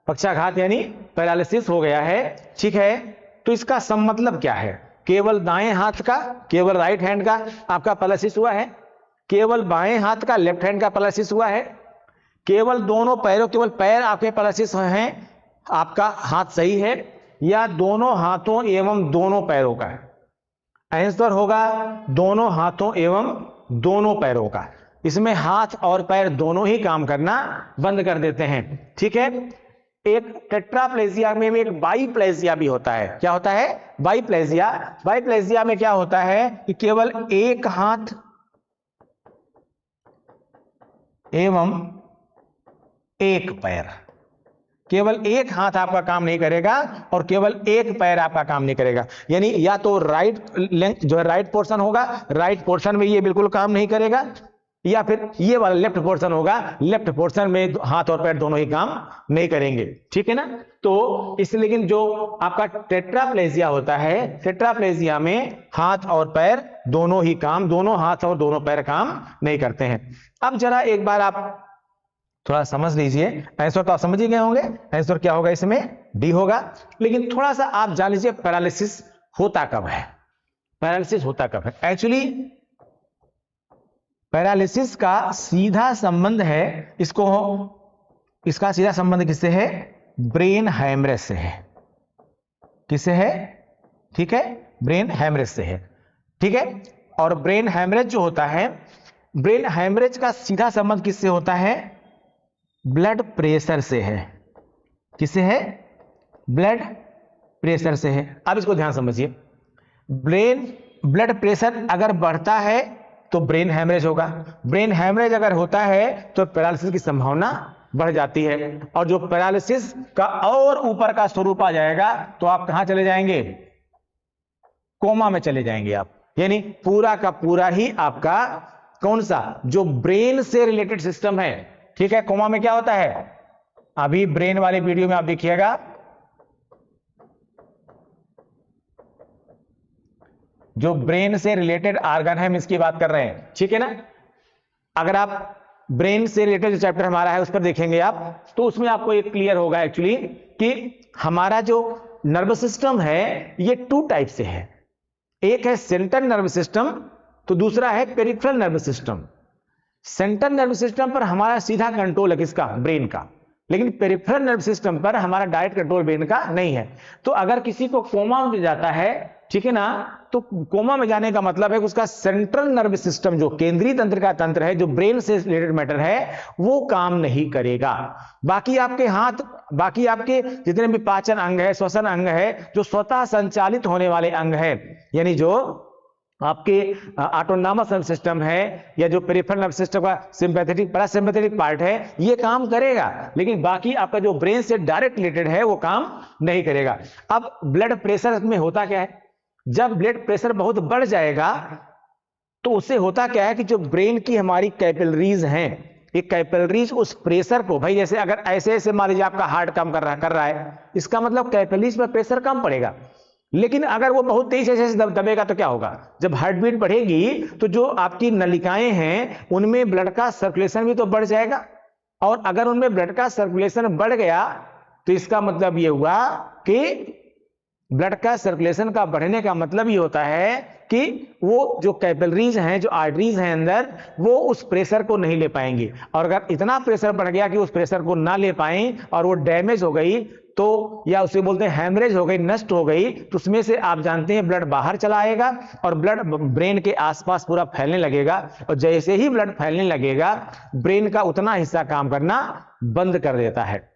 पक्षाघात यानी पैरालिसिस हो गया है, ठीक है। तो इसका सम मतलब क्या है? केवल दाएं हाथ का, केवल राइट हैंड का आपका पैरालिसिस हुआ है, केवल बाएं हाथ का, लेफ्ट हैंड का पैरालिसिस हुआ है, केवल दोनों पैरों, केवल पैर आपके पैरालिसिस हैं, आपका हाथ सही है, या दोनों हाथों एवं दोनों पैरों का? आंसर होगा दोनों हाथों एवं दोनों पैरों का। इसमें हाथ और पैर दोनों ही काम करना बंद कर देते हैं, ठीक है। एक टेट्राप्लेजिया में एक बाईप्लेजिया भी होता है। क्या होता है? बाईप्लेजिया में क्या होता है कि केवल एक हाथ एवं एक पैर, केवल एक हाथ आपका काम नहीं करेगा और केवल एक पैर आपका काम नहीं करेगा। यानी या तो राइट लेंथ जो है राइट पोर्शन होगा, राइट पोर्शन में ये बिल्कुल काम नहीं करेगा, या फिर ये वाला लेफ्ट पोर्शन होगा, लेफ्ट पोर्शन में हाथ और पैर दोनों ही काम नहीं करेंगे। ठीक है ना। तो इस लेकिन जो आपका टेट्राप्लेजिया होता है, टेट्राप्लेजिया में हाथ और पैर दोनों ही काम, दोनों हाथ और दोनों पैर काम नहीं करते हैं। अब जरा एक बार आप थोड़ा समझ लीजिए, आंसर तो आप समझ ही गए होंगे, आंसर क्या होगा इसमें डी होगा। लेकिन थोड़ा सा आप जान लीजिए पैरालिसिस होता कब है, पैरालिसिस होता कब है। एक्चुअली पैरालिसिस का सीधा संबंध है, इसका सीधा संबंध किससे है, ब्रेन हैमरेज से है। किससे है, ठीक है, ब्रेन हैमरेज से है। ठीक है। और ब्रेन हैमरेज जो होता है, ब्रेन हैमरेज का सीधा संबंध किससे होता है, ब्लड प्रेशर से है। किससे है, ब्लड प्रेशर से है। अब इसको ध्यान समझिए, ब्लड प्रेशर अगर बढ़ता है तो ब्रेन हैमरेज होगा, ब्रेन हैमरेज अगर होता है तो पैरालिसिस की संभावना बढ़ जाती है। और जो पैरालिसिस का और ऊपर का स्वरूप आ जाएगा तो आप कहां चले जाएंगे, कोमा में चले जाएंगे आप। यानी पूरा का पूरा ही आपका कौन सा, जो ब्रेन से रिलेटेड सिस्टम है, ठीक है, कोमा में क्या होता है, अभी ब्रेन वाले वीडियो में आप देखिएगा, जो ब्रेन से रिलेटेड आर्गन है हम इसकी बात कर रहे हैं। ठीक है ना। अगर आप ब्रेन से रिलेटेड जो चैप्टर हमारा है उस पर देखेंगे आप, तो उसमें आपको एक क्लियर होगा एक्चुअली कि हमारा जो नर्वस सिस्टम है ये टू टाइप से है। एक है सेंट्रल नर्वस सिस्टम, तो दूसरा है peripheral nervous system. Central nervous system पर हमारा सीधा कंट्रोल है किसका, ब्रेन का, लेकिन पेरिफेरल नर्वस सिस्टम पर हमारा डायरेक्ट कंट्रोल ब्रेन का नहीं है। तो अगर किसी को कोमा में जाता है, ठीक है ना, तो कोमा में जाने का मतलब है कि उसका सेंट्रल नर्वस सिस्टम, जो केंद्रीय तंत्र का तंत्र है, जो ब्रेन से रिलेटेड मैटर है, वो काम नहीं करेगा। बाकी आपके हाथ, बाकी आपके जितने भी पाचन अंग है, श्वसन अंग है, जो स्वतः संचालित होने वाले अंग है, यानी जो आपके ऑटोनॉमस नर्वस सिस्टम है या जो पेरिफेरल नर्वस सिस्टम का सिंपैथेटिक पैरासिम्पैथेटिक पार्ट है, ये काम करेगा, लेकिन बाकी आपका जो ब्रेन से डायरेक्ट रिलेटेड है वो काम नहीं करेगा। अब ब्लड प्रेशर में होता क्या है, जब ब्लड प्रेशर बहुत बढ़ जाएगा तो उससे होता क्या है कि जो ब्रेन की हमारी कैपिलरीज हैं, ये कैपिलरीज उस प्रेशर को, भाई जैसे अगर ऐसे ऐसे मान लीजिए आपका हार्ट काम कर रहा है, इसका मतलब कैपिलरीज पर प्रेशर कम पड़ेगा। लेकिन अगर वो बहुत तेज से दबेगा तो क्या होगा, जब हार्ट बीट बढ़ेगी तो जो आपकी नलिकाएं हैं उनमें ब्लड का सर्कुलेशन भी तो बढ़ जाएगा, और अगर उनमें ब्लड का सर्कुलेशन बढ़ गया तो इसका मतलब ये हुआ कि ब्लड का सर्कुलेशन का बढ़ने का मतलब ये होता है कि वो जो कैपिलरीज हैं, जो आर्टरीज हैं अंदर, वो उस प्रेशर को नहीं ले पाएंगी। और अगर इतना प्रेशर बढ़ गया कि उस प्रेशर को ना ले पाए और वो डैमेज हो गई, तो या उसे बोलते हैं हैमरेज हो गई, नष्ट हो गई, तो उसमें से आप जानते हैं ब्लड बाहर चला आएगा और ब्लड ब्रेन के आसपास पूरा फैलने लगेगा। और जैसे ही ब्लड फैलने लगेगा, ब्रेन का उतना हिस्सा काम करना बंद कर देता है।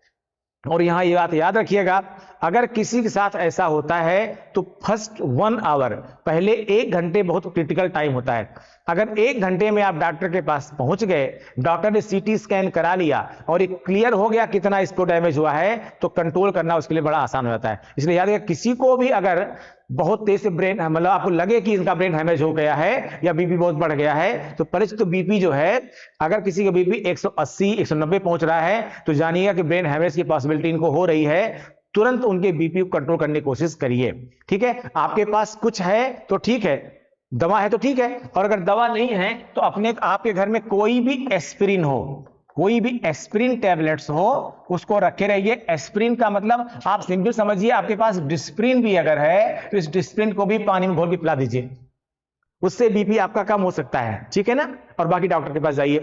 और यहां ये बात याद रखिएगा, अगर किसी के साथ ऐसा होता है तो फर्स्ट 1 आवर, पहले 1 घंटे बहुत क्रिटिकल टाइम होता है। अगर 1 घंटे में आप डॉक्टर के पास पहुंच गए, डॉक्टर ने सीटी स्कैन करा लिया और ये क्लियर हो गया कितना इसको डैमेज हुआ है, तो कंट्रोल करना उसके लिए बड़ा आसान हो जाता है। इसलिए याद रखिए, किसी को भी अगर बहुत तेज से ब्रेन, मतलब आपको लगे कि इनका ब्रेन हैमरेज हो गया है या बीपी बहुत बढ़ गया है, तो परिचित बीपी जो है, अगर किसी का बीपी 180 190 पहुंच रहा है तो जानिएगा कि ब्रेन हैमरेज की पॉसिबिलिटी इनको हो रही है। तुरंत उनके बीपी को कंट्रोल करने की कोशिश करिए। ठीक है। आपके पास कुछ है तो ठीक है, दवा है तो ठीक है, और अगर दवा नहीं है तो अपने आपके घर में कोई भी एस्पिरिन हो, कोई भी एस्पिरिन टैबलेट्स हो, उसको रखे रहिए। एस्पिरिन का मतलब आप सिंपल समझिए, आपके पास डिस्प्रिन भी अगर है तो इस डिस्प्रिन को भी पानी में घोल के पिला दीजिए, उससे बीपी आपका कम हो सकता है। ठीक है ना। और बाकी डॉक्टर के पास जाइए।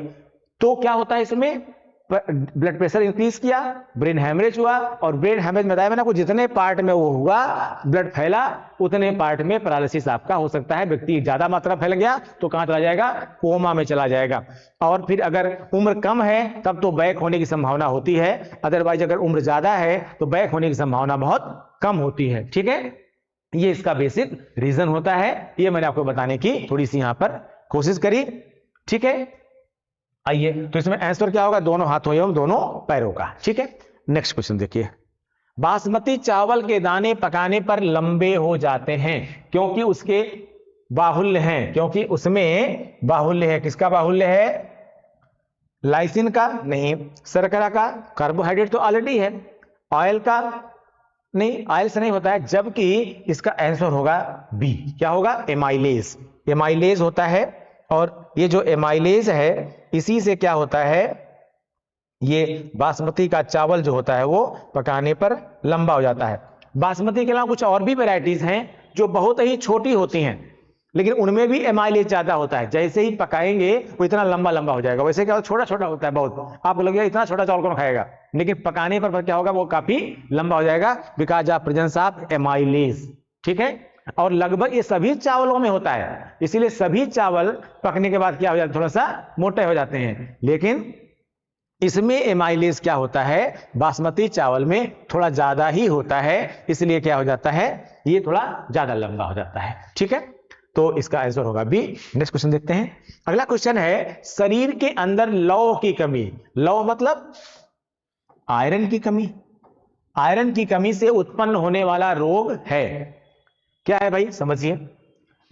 तो क्या होता है इसमें, ब्लड प्रेशर इंक्रीज किया, ब्रेन हैमरेज हुआ, और ब्रेन हैमरेज में बताया मैंने आपको, जितने पार्ट में वो हुआ, ब्लड फैला, उतने पार्ट में पैरालिसिस आपका हो सकता है। व्यक्ति ज्यादा मात्रा फैल गया तो कहां चला जाएगा, कोमा में चला जाएगा। और फिर अगर उम्र कम है तब तो बैक होने की संभावना होती है, अदरवाइज अगर उम्र ज्यादा है तो बैक होने की संभावना बहुत कम होती है। ठीक है। ये इसका बेसिक रीजन होता है, ये मैंने आपको बताने की थोड़ी सी यहां पर कोशिश करी। ठीक है। आइए, तो इसमें आंसर क्या होगा, दोनों हाथों एवं दोनों पैरों का। ठीक है। नेक्स्ट क्वेश्चन देखिए, बासमती चावल के दाने पकाने पर लंबे हो जाते हैं क्योंकि उसके बाहुल्य हैं, क्योंकि उसमें बाहुल्य है। किसका बाहुल्य है? लाइसिन का? नहीं। शर्करा का? कार्बोहाइड्रेट तो ऑलरेडी है। ऑयल का? नहीं, ऑयल से नहीं होता है, जबकि इसका आंसर होगा बी। क्या होगा? एमाइलेज। एमाइलेज होता है, और ये जो एमाइलेज है इसी से क्या होता है, ये बासमती का चावल जो होता है वो पकाने पर लंबा हो जाता है। बासमती के अलावा कुछ और भी वैरायटीज हैं जो बहुत ही छोटी होती हैं, लेकिन उनमें भी एमाइलेज ज्यादा होता है। जैसे ही पकाएंगे वो इतना लंबा लंबा हो जाएगा। वैसे क्या छोटा छोटा होता है बहुत, आपको लगेगा इतना छोटा चावल कौन खाएगा, लेकिन पकाने पर क्या होगा, वो काफी लंबा हो जाएगा, because of presence of amylase. ठीक है, और लगभग ये सभी चावलों में होता है, इसीलिए सभी चावल पकने के बाद क्या हो जाते हैं, थोड़ा सा मोटे हो जाते हैं। लेकिन इसमें एमाइलेज क्या होता है, बासमती चावल में थोड़ा ज्यादा ही होता है, इसलिए क्या हो जाता है, ये थोड़ा ज्यादा लंबा हो जाता है। ठीक है, तो इसका आंसर होगा बी। नेक्स्ट क्वेश्चन देखते हैं। अगला क्वेश्चन है, शरीर के अंदर लौह की कमी। लौह मतलब आयरन की कमी। आयरन की कमी से उत्पन्न होने वाला रोग है। क्या है भाई, समझिए।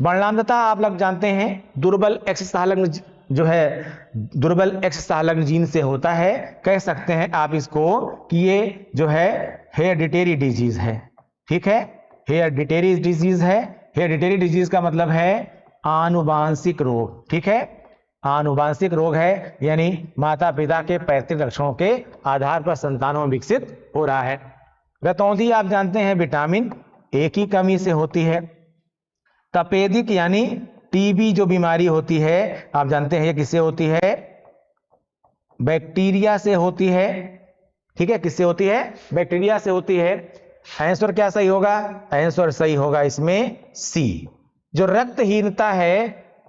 वर्णांधता आप लोग जानते हैं, दुर्बल एक्स संलग्न जो है, दुर्बल एक्स संलग्न जीन से होता है। कह सकते हैं आप इसको कि ये जो है हेरेडिटरी डिजीज है। ठीक है, हेरेडिटरी डिजीज है। हेरेडिटरी डिजीज का मतलब है आनुवांशिक रोग। ठीक है, आनुवांशिक रोग है, यानी माता पिता के पैतृक लक्षणों के आधार पर संतानों में विकसित हो रहा है। रतौंधी आप जानते हैं विटामिन ए की कमी से होती है। तपेदिक यानी टीबी जो बीमारी होती है आप जानते हैं ये किससे होती है, बैक्टीरिया से होती है। ठीक है, किससे होती है, बैक्टीरिया से होती है। आंसर क्या सही होगा, आंसर सही होगा इसमें सी। जो रक्तहीनता है,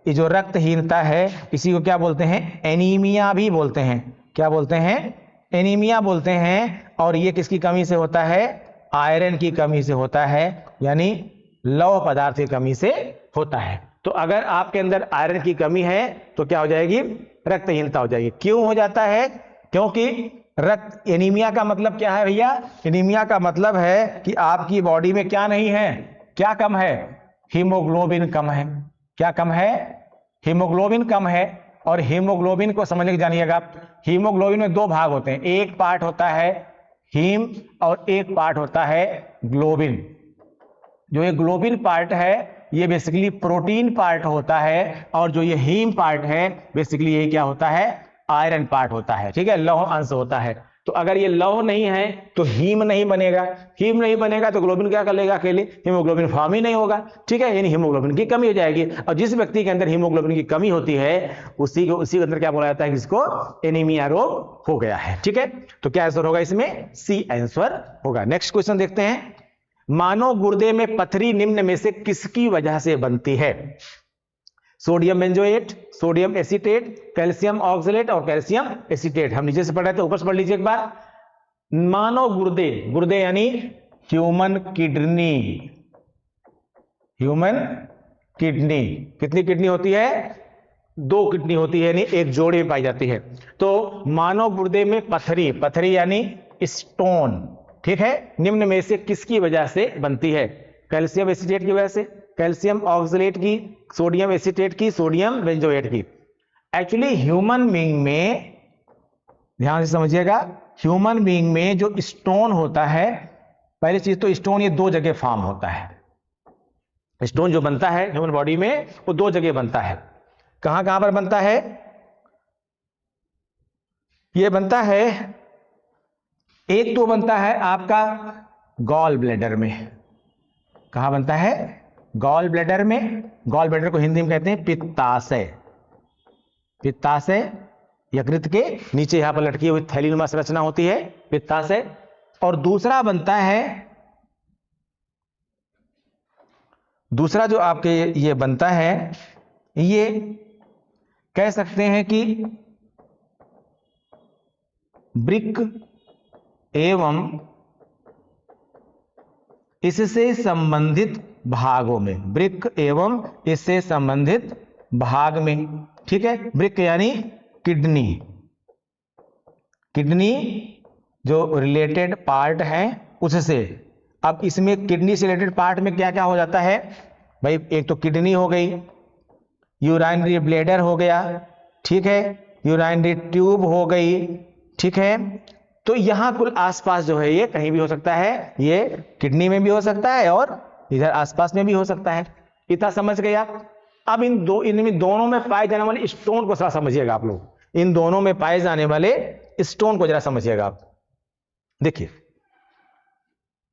ये जो रक्तहीनता है इसी को क्या बोलते हैं, एनीमिया भी बोलते हैं। क्या बोलते हैं, एनीमिया बोलते हैं। और ये किसकी कमी से होता है, आयरन की कमी से होता है, यानी लौह पदार्थ की कमी से होता है। तो अगर आपके अंदर आयरन की कमी है तो क्या हो जाएगी, रक्तहीनता हो जाएगी। क्यों हो जाता है, क्योंकि रक्त, एनीमिया का मतलब क्या है भैया, एनीमिया का मतलब है कि आपकी बॉडी में क्या नहीं है, क्या कम है, हीमोग्लोबिन कम है। क्या कम है, हीमोग्लोबिन कम है। और हीमोग्लोबिन को समझने की जानिएगा, हीमोग्लोबिन में दो भाग होते हैं, एक पार्ट होता है हीम और एक पार्ट होता है ग्लोबिन। जो ये ग्लोबिन पार्ट है ये बेसिकली प्रोटीन पार्ट होता है, और जो ये हीम पार्ट है बेसिकली ये क्या होता है, आयरन पार्ट होता है। ठीक है, लौह अंश होता है। तो अगर ये लौह नहीं है तो हीम नहीं बनेगा, हीम नहीं बनेगा तो ग्लोबिन क्या कर लेगा, अकेले हीमोग्लोबिन फॉर्म ही नहीं होगा। ठीक है, यानी हीमोग्लोबिन की कमी हो जाएगी। और जिस व्यक्ति के अंदर हीमोग्लोबिन की कमी होती है उसी के अंदर क्या बोला जाता है, जिसको एनीमिया रोग हो गया है। ठीक है, तो क्या आंसर होगा इसमें, सी आंसर होगा। नेक्स्ट क्वेश्चन देखते हैं, मानव गुर्दे में पथरी निम्न में से किसकी वजह से बनती है? Sodium benzoate, sodium acetate, calcium oxalate और कैल्शियम एसीटेट। हम नीचे से पढ़ रहे थे, ऊपर से पढ़ लीजिए एक बार। मानव गुर्दे, गुर्दे यानी ह्यूमन किडनी। ह्यूमन किडनी, कितनी किडनी होती है, दो किडनी होती है, यानी एक जोड़े में पाई जाती है। तो मानव गुर्दे में पथरी, पथरी यानी स्टोन, ठीक है, निम्न में से किसकी वजह से बनती है? कैल्शियम एसीटेट की वजह से, कैल्शियम ऑक्सलेट की, सोडियम एसीटेट की, सोडियम बेंजोएट की। एक्चुअली ह्यूमन बीइंग में, ध्यान से समझिएगा, ह्यूमन बीइंग में जो स्टोन होता है, पहली चीज तो स्टोन ये दो जगह फॉर्म होता है। स्टोन जो बनता है ह्यूमन बॉडी में वो दो जगह बनता है। कहां कहां पर बनता है? ये बनता है, एक तो बनता है आपका गॉल ब्लैडर में। कहां बनता है? गॉल ब्लैडर में। गॉल ब्लैडर को हिंदी में कहते हैं पित्ताशय। पित्ताशय यकृत के नीचे यहां पर लटकी हुई थैलीनुमा संरचना होती है, पित्ताशय। और दूसरा बनता है, दूसरा जो आपके ये बनता है, ये कह सकते हैं कि वृक्क एवं इससे संबंधित भागों में, वृक्क एवं इससे संबंधित भाग में। ठीक है, वृक्क यानी किडनी, किडनी जो रिलेटेड पार्ट है उससे। अब इसमें किडनी से रिलेटेड पार्ट में क्या क्या हो जाता है भाई, एक तो किडनी हो गई, यूराइनरी ब्लैडर हो गया, ठीक है, यूराइनरी ट्यूब हो गई, ठीक है। तो यहां कुल आसपास जो है ये कहीं भी हो सकता है, ये किडनी में भी हो सकता है और इधर आसपास में भी हो सकता है। इतना समझ गए आप। अब इनमें दोनों में पाए जाने वाले स्टोन को थोड़ा समझिएगा आप लोग। इन दोनों में पाए जाने वाले स्टोन को जरा समझिएगा आप। देखिए,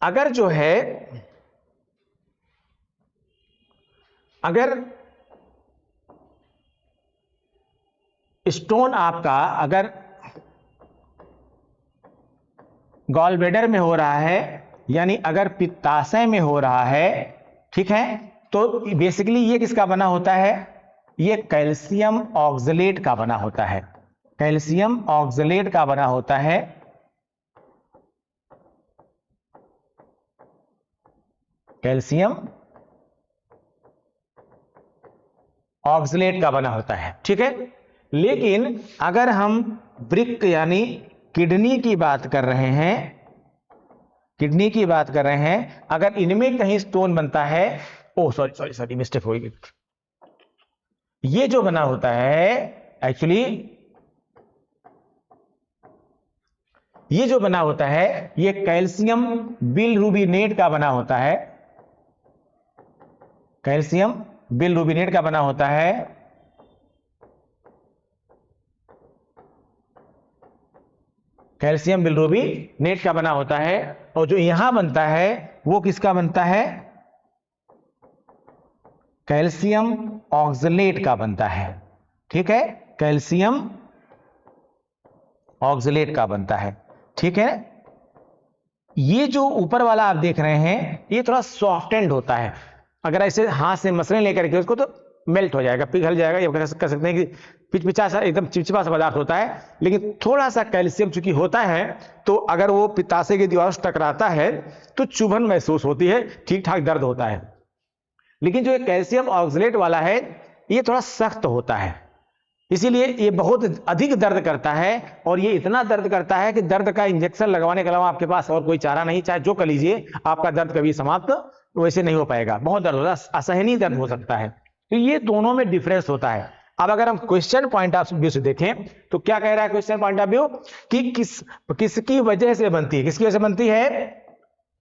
अगर जो है, अगर स्टोन आपका अगर गॉल ब्लैडर में हो रहा है, यानी अगर पित्ताशय में हो रहा है, ठीक है, तो बेसिकली ये किसका बना होता है, ये कैल्शियम ऑक्सलेट का बना होता है। कैल्शियम ऑक्सलेट का बना होता है। कैल्शियम ऑक्सलेट का बना होता है, ठीक है। लेकिन अगर हम वृक्क यानी किडनी की बात कर रहे हैं, किडनी की बात कर रहे हैं, अगर इनमें कहीं स्टोन बनता है, ओ सॉरी मिस्टेक हो गई, ये जो बना होता है एक्चुअली, ये जो बना होता है ये कैल्शियम बिलरुबिनेट का बना होता है। कैल्शियम बिलरुबिनेट का बना होता है। कैल्शियम बिलरुबिनेट का बना होता है। और जो यहां बनता है वो किसका बनता है, कैल्शियम ऑक्सलेट का बनता है, ठीक है, कैल्शियम ऑक्सलेट का बनता है, ठीक है। ये जो ऊपर वाला आप देख रहे हैं ये थोड़ा सॉफ्टेंड होता है, अगर ऐसे हाथ से मसले लेकर के उसको तो मेल्ट हो जाएगा, पिघल जाएगा, ये कह सकते हैं कि पिचपिचा सा एकदम चिपचिपा सा पदार्थ होता है। लेकिन थोड़ा सा कैल्शियम चूंकि होता है तो अगर वो पित्ताशय की दीवार से टकराता है तो चुभन महसूस होती है, ठीक ठाक दर्द होता है। लेकिन जो कैल्शियम ऑक्सलेट वाला है ये थोड़ा सख्त होता है, इसीलिए ये बहुत अधिक दर्द करता है। और ये इतना दर्द करता है कि दर्द का इंजेक्शन लगवाने के अलावा आपके पास और कोई चारा नहीं, चाहे जो कर लीजिए आपका दर्द कभी समाप्त वैसे नहीं हो पाएगा, बहुत दर्द होता है, असहनीय दर्द हो सकता है। तो ये दोनों में डिफरेंस होता है। अब अगर हम क्वेश्चन पॉइंट ऑफ व्यू से देखें तो क्या कह रहा है क्वेश्चन पॉइंट ऑफ व्यू कि किसकी वजह से बनती है, किसकी वजह से बनती है,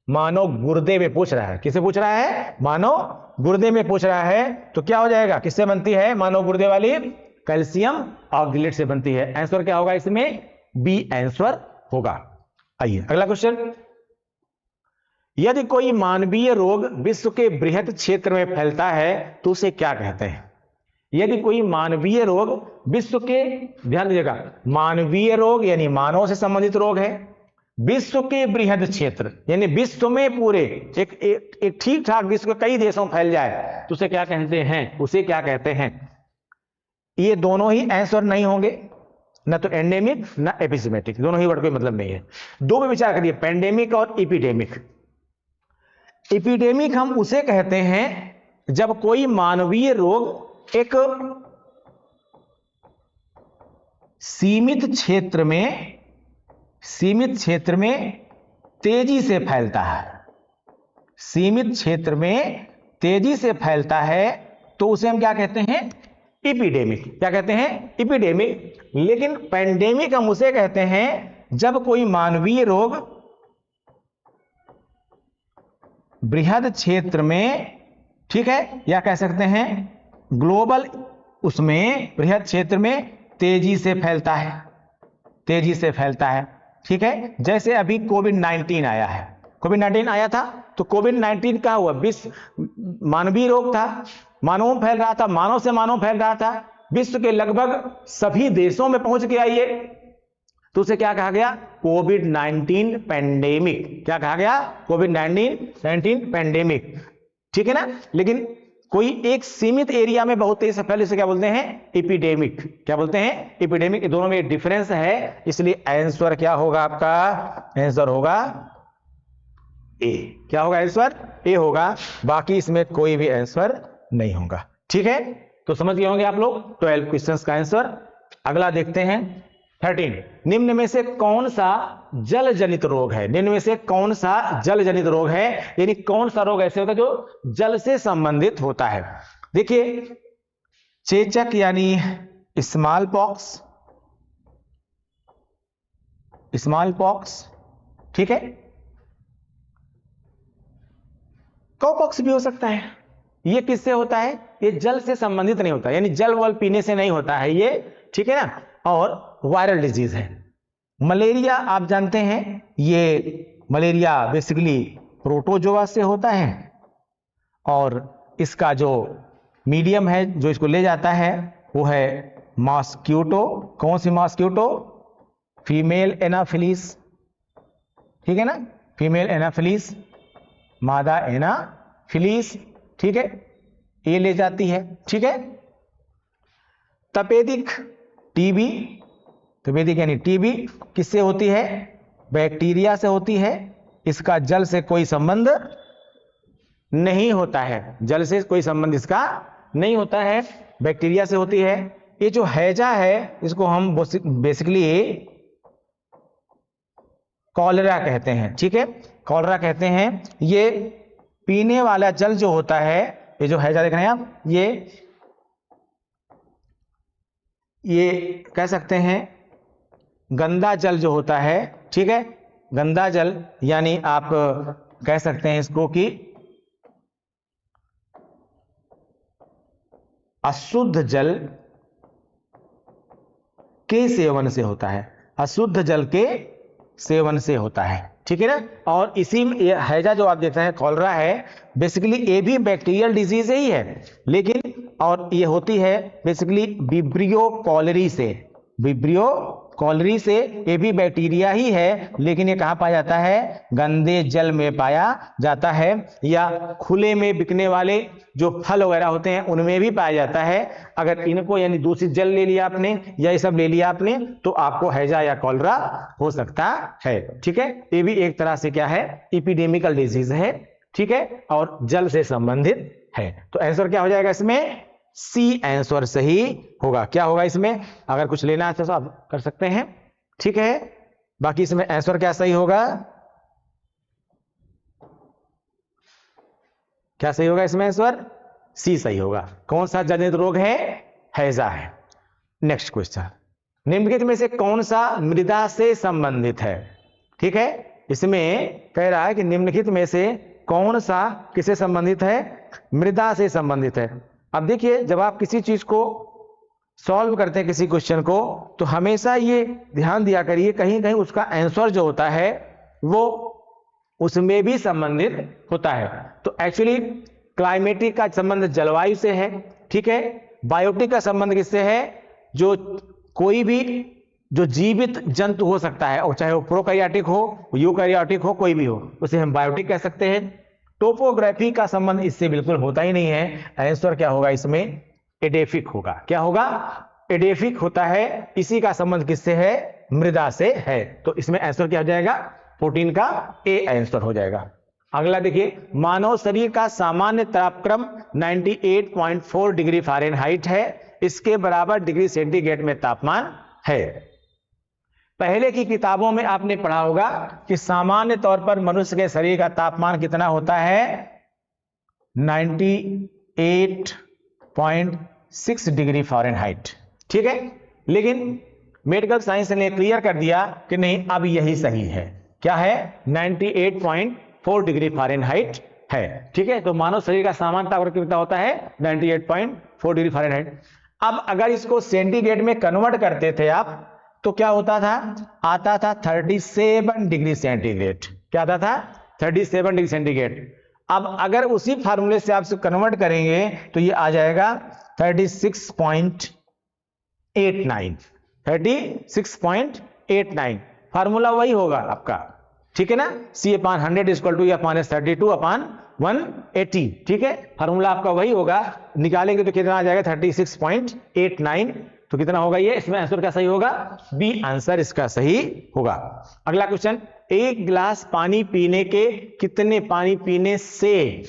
मानव गुर्दे में पूछ रहा है। किसे पूछ रहा है, मानव गुर्दे में पूछ रहा है। तो क्या हो जाएगा, किससे बनती है मानव गुर्दे वाली, कैल्शियम ऑक्सलेट से बनती है। आंसर क्या होगा इसमें, बी आंसर होगा। आइए अगला क्वेश्चन, यदि कोई मानवीय रोग विश्व के बृहद क्षेत्र में फैलता है तो उसे क्या कहते हैं। यदि कोई मानवीय रोग विश्व के, ध्यान दीजिएगा, मानवीय रोग यानी मानव से संबंधित रोग है, विश्व के बृहद क्षेत्र यानी विश्व में पूरे एक ठीक ठाक विश्व के कई देशों में फैल जाए तो उसे क्या कहते हैं, उसे क्या कहते हैं। ये दोनों ही आंसर नहीं होंगे, ना तो एंडेमिक ना एपिडेमिक, दोनों ही वर्ड कोई मतलब नहीं है। दो में विचार करिए, पेंडेमिक और एपिडेमिक। एपिडेमिक हम उसे कहते हैं जब कोई मानवीय रोग एक सीमित क्षेत्र में तेजी से फैलता है, सीमित क्षेत्र में तेजी से फैलता है तो उसे हम क्या कहते हैं, एपिडेमिक। क्या कहते हैं, एपिडेमिक। लेकिन पेंडेमिक हम उसे कहते हैं जब कोई मानवीय रोग बृहद क्षेत्र में, ठीक है, या कह सकते हैं ग्लोबल, उसमें बृहद क्षेत्र में तेजी से फैलता है, तेजी से फैलता है, ठीक है। जैसे अभी कोविड-19 आया है, कोविड-19 आया था तो कोविड-19 क्या हुआ, विश्व मानवीय रोग था, मानव फैल रहा था, मानव से मानव फैल रहा था, विश्व के लगभग सभी देशों में पहुंच गया ये, तो उसे क्या कहा गया, कोविड-19 पेंडेमिक। क्या कहा गया, कोविड-19 पेंडेमिक, ठीक है ना। लेकिन कोई एक सीमित एरिया में बहुत तेज से फैले उसे क्या बोलते हैं, एपिडेमिक। क्या बोलते हैं, एपिडेमिक। दोनों में डिफरेंस है, इसलिए आंसर क्या होगा आपका, आंसर होगा ए। क्या होगा आंसर, ए होगा, बाकी इसमें कोई भी आंसर नहीं होगा, ठीक है। तो समझ गए होंगे आप लोग 12 क्वेश्चंस का आंसर। अगला देखते हैं, 13, निम्न में से कौन सा जल जनित रोग है? निम्न में से कौन सा जल जनित रोग है, यानी कौन सा रोग ऐसे होता है जो जल से संबंधित होता है? देखिए, चेचक यानी स्मॉल पॉक्स, ठीक है, कॉपॉक्स भी हो सकता है। ये किससे होता है? ये जल से संबंधित नहीं होता, यानी जल वल पीने से नहीं होता है ये, ठीक है ना, और वायरल डिजीज है। मलेरिया आप जानते हैं, ये मलेरिया बेसिकली प्रोटोजोआ से होता है, और इसका जो मीडियम है जो इसको ले जाता है वो है मॉस्क्यूटो। कौन सी मॉस्क्यूटो? फीमेल एनाफिलीज, ठीक है ना, फीमेल एनाफिलीज, मादा एनाफिलीज, ठीक है, ये ले जाती है, ठीक है। तपेदिक टीबी, तपेदिक यानी टीबी किससे होती है? बैक्टीरिया से होती है। इसका जल से कोई संबंध नहीं होता है, जल से कोई संबंध इसका नहीं होता है, बैक्टीरिया से होती है। ये जो हैजा है इसको हम बेसिकली कॉलरा कहते हैं, ठीक है, कॉलरा कहते हैं। ये पीने वाला जल जो होता है, ये जो हैजा देख रहे हैं आप, ये कह सकते हैं गंदा जल जो होता है, ठीक है, गंदा जल, यानी आप कह सकते हैं इसको कि अशुद्ध जल के सेवन से होता है, अशुद्ध जल के सेवन से होता है, ठीक है ना। और इसी में हैजा जो आप देखते हैं कॉलरा है, बेसिकली ये भी बैक्टीरियल डिजीज ही है, लेकिन और ये होती है बेसिकली विब्रियो कॉलरी से, विब्रियो कॉलरी से, ये भी बैक्टीरिया ही है, लेकिन ये कहां पाया जाता है? गंदे जल में पाया जाता है, या खुले में बिकने वाले जो फल वगैरह होते हैं उनमें भी पाया जाता है। अगर इनको यानी दूषित जल ले लिया आपने या ये सब ले लिया आपने तो आपको हैजा या कॉलरा हो सकता है, ठीक है। ये भी एक तरह से क्या है? एपिडेमिकल डिजीज है, ठीक है, और जल से संबंधित है। तो आंसर क्या हो जाएगा इसमें? सी आंसर सही होगा। क्या होगा इसमें? अगर कुछ लेना है तो आप कर सकते हैं, ठीक है। बाकी इसमें आंसर क्या सही होगा? क्या सही होगा इसमें आंसर? सी सही होगा। कौन सा जनित रोग है? हैजा है। नेक्स्ट क्वेश्चन, निम्नलिखित में से कौन सा मृदा से संबंधित है? ठीक है, इसमें कह रहा है कि निम्नलिखित में से कौन सा किससे संबंधित है? मृदा से संबंधित है। अब देखिए, जब आप किसी चीज को सॉल्व करते हैं, किसी क्वेश्चन को, तो हमेशा ये ध्यान दिया करिए कहीं कहीं उसका आंसर जो होता है वो उसमें भी संबंधित होता है। तो एक्चुअली क्लाइमेटिक का संबंध जलवायु से है, ठीक है। बायोटिक का संबंध किससे है? जो कोई भी जो जीवित जंतु हो सकता है, और चाहे वो प्रोकैरियोटिक हो, यूकैरियोटिक हो, कोई भी हो, उसे हम बायोटिक कह सकते हैं। टोपोग्राफी का संबंध इससे बिल्कुल होता ही नहीं है। आंसर क्या होगा इसमें? एडेफिक होगा। क्या होगा? एडेफिक होता है। इसी का संबंध किससे है? मृदा से है। तो इसमें आंसर क्या हो जाएगा? 14 का ए आंसर हो जाएगा। अगला देखिए, मानव शरीर का सामान्य तापक्रम 98.4 डिग्री फ़ारेनहाइट है। इसके बराबर डिग्री सेंटीग्रेड में तापमान है। पहले की किताबों में आपने पढ़ा होगा कि सामान्य तौर पर मनुष्य के शरीर का तापमान कितना होता है? 98.6 डिग्री फ़ारेनहाइट, ठीक है। लेकिन मेडिकल साइंस ने क्लियर कर दिया कि नहीं, अब यही सही है। क्या है? 98.4 डिग्री फ़ारेनहाइट है, ठीक है। तो मानव शरीर का सामान्य तापमान कितना होता है? 98.4 डिग्री फ़ारेनहाइट। अब अगर इसको सेंटीग्रेड में कन्वर्ट करते थे आप, तो क्या होता था? आता था 37 डिग्री सेंटीग्रेड। क्या आता था? 37 डिग्री सेंटीग्रेड। अब अगर उसी फार्मूले से आप कन्वर्ट करेंगे तो ये आ जाएगा 36.89, 36.89। फार्मूला वही होगा आपका, ठीक है ना। C/100 इक्वल टू (32/180), ठीक है। फार्मूला आपका वही होगा। निकालेंगे तो कितना आ जाएगा? 36.89। तो कितना होगा ये? इसमें आंसर क्या सही होगा? बी आंसर इसका सही होगा। अगला क्वेश्चन, एक गिलास पानी पीने के कितने पानी पीने से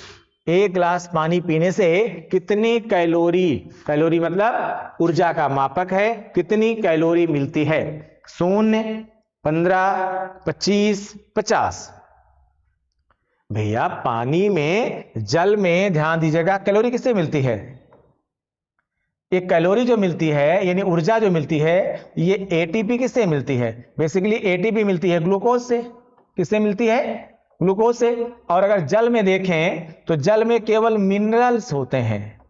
एक गिलास पानी पीने से कितनी कैलोरी, कैलोरी मतलब ऊर्जा का मापक है, कितनी कैलोरी मिलती है? 0, 15, 25, 50। भैया पानी में, जल में ध्यान दीजिएगा, कैलोरी किससे मिलती है? ये कैलोरी जो मिलती है यानी ऊर्जा जो मिलती है, ये एटीपी किससे मिलती है? बेसिकली एटीपी मिलती है ग्लूकोज से। किससे मिलती है? ग्लूकोज से। और अगर जल में देखें तो जल में केवल मिनरल्स होते हैं।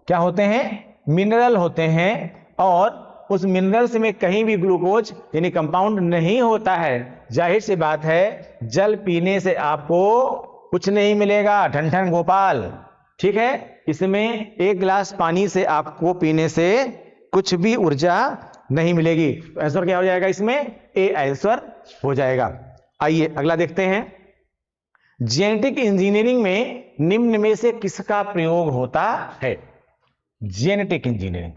क्या होते हैं? मिनरल होते हैं। और उस मिनरल्स में कहीं भी ग्लूकोज यानी कंपाउंड नहीं होता है। जाहिर सी बात है जल पीने से आपको कुछ नहीं मिलेगा, ठन ठन गोपाल। ठीक है, इसमें 1 गिलास पानी से आपको पीने से कुछ भी ऊर्जा नहीं मिलेगी। आंसर क्या हो जाएगा इसमें? ए आंसर हो जाएगा। आइए अगला देखते हैं। जेनेटिक इंजीनियरिंग में निम्न में से किसका प्रयोग होता है? जेनेटिक इंजीनियरिंग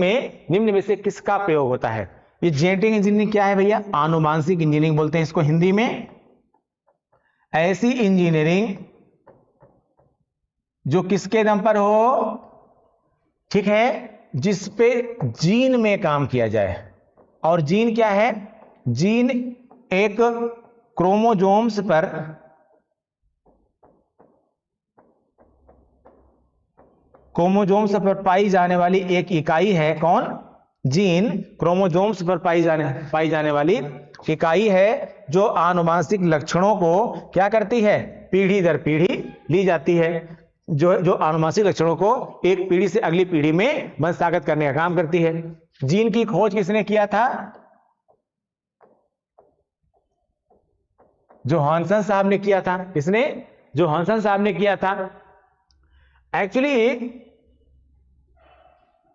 में निम्न में से किसका प्रयोग होता है? ये जेनेटिक इंजीनियरिंग क्या है भैया? आनुवांशिक इंजीनियरिंग बोलते हैं इसको हिंदी में। ऐसी इंजीनियरिंग जो किसके दम पर हो? ठीक है, जिस पे जीन में काम किया जाए। और जीन क्या है? जीन एक क्रोमोसोम्स पर पाई जाने वाली एक इकाई है। कौन? जीन क्रोमोसोम्स पर पाई जाने वाली इकाई है जो आनुवांशिक लक्षणों को क्या करती है? पीढ़ी दर पीढ़ी ली जाती है। जो आनुवांशिक लक्षणों को एक पीढ़ी से अगली पीढ़ी में वंशागत करने का काम करती है। जीन की खोज किसने किया था? जोहानसन साहब ने किया था। किसने? जोहानसन साहब ने किया था। एक्चुअली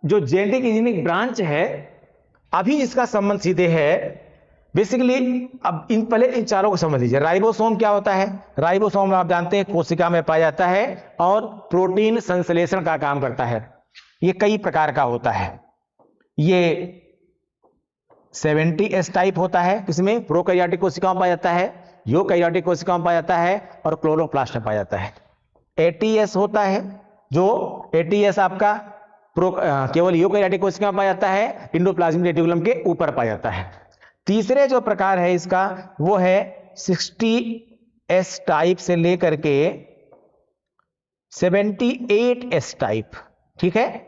जो जेनेटिक इंजीनियरिंग ब्रांच है अभी इसका संबंध सीधे है बेसिकली। अब पहले इन चारों को समझ लीजिए। राइबोसोम क्या होता है? राइबोसोम आप जानते हैं कोशिका में पाया जाता है और प्रोटीन संश्लेषण का काम करता है। ये कई प्रकार का होता है। ये 70S टाइप होता है। किसमें? प्रोकैरियोटिक कोशिकाओं में पाया जाता है, यूकैरियोटिक कोशिकाओं में पाया जाता है और क्लोरोप्लास्ट में पाया जाता है। 80S होता है जो 80S आपका केवल यूकैरियोटिक कोशिका में पाया जाता है, एंडोप्लाज्मिक रेटिकुलम के ऊपर पाया जाता है। तीसरे जो प्रकार है इसका वो है 60S टाइप से लेकर के 78S टाइप। ठीक है,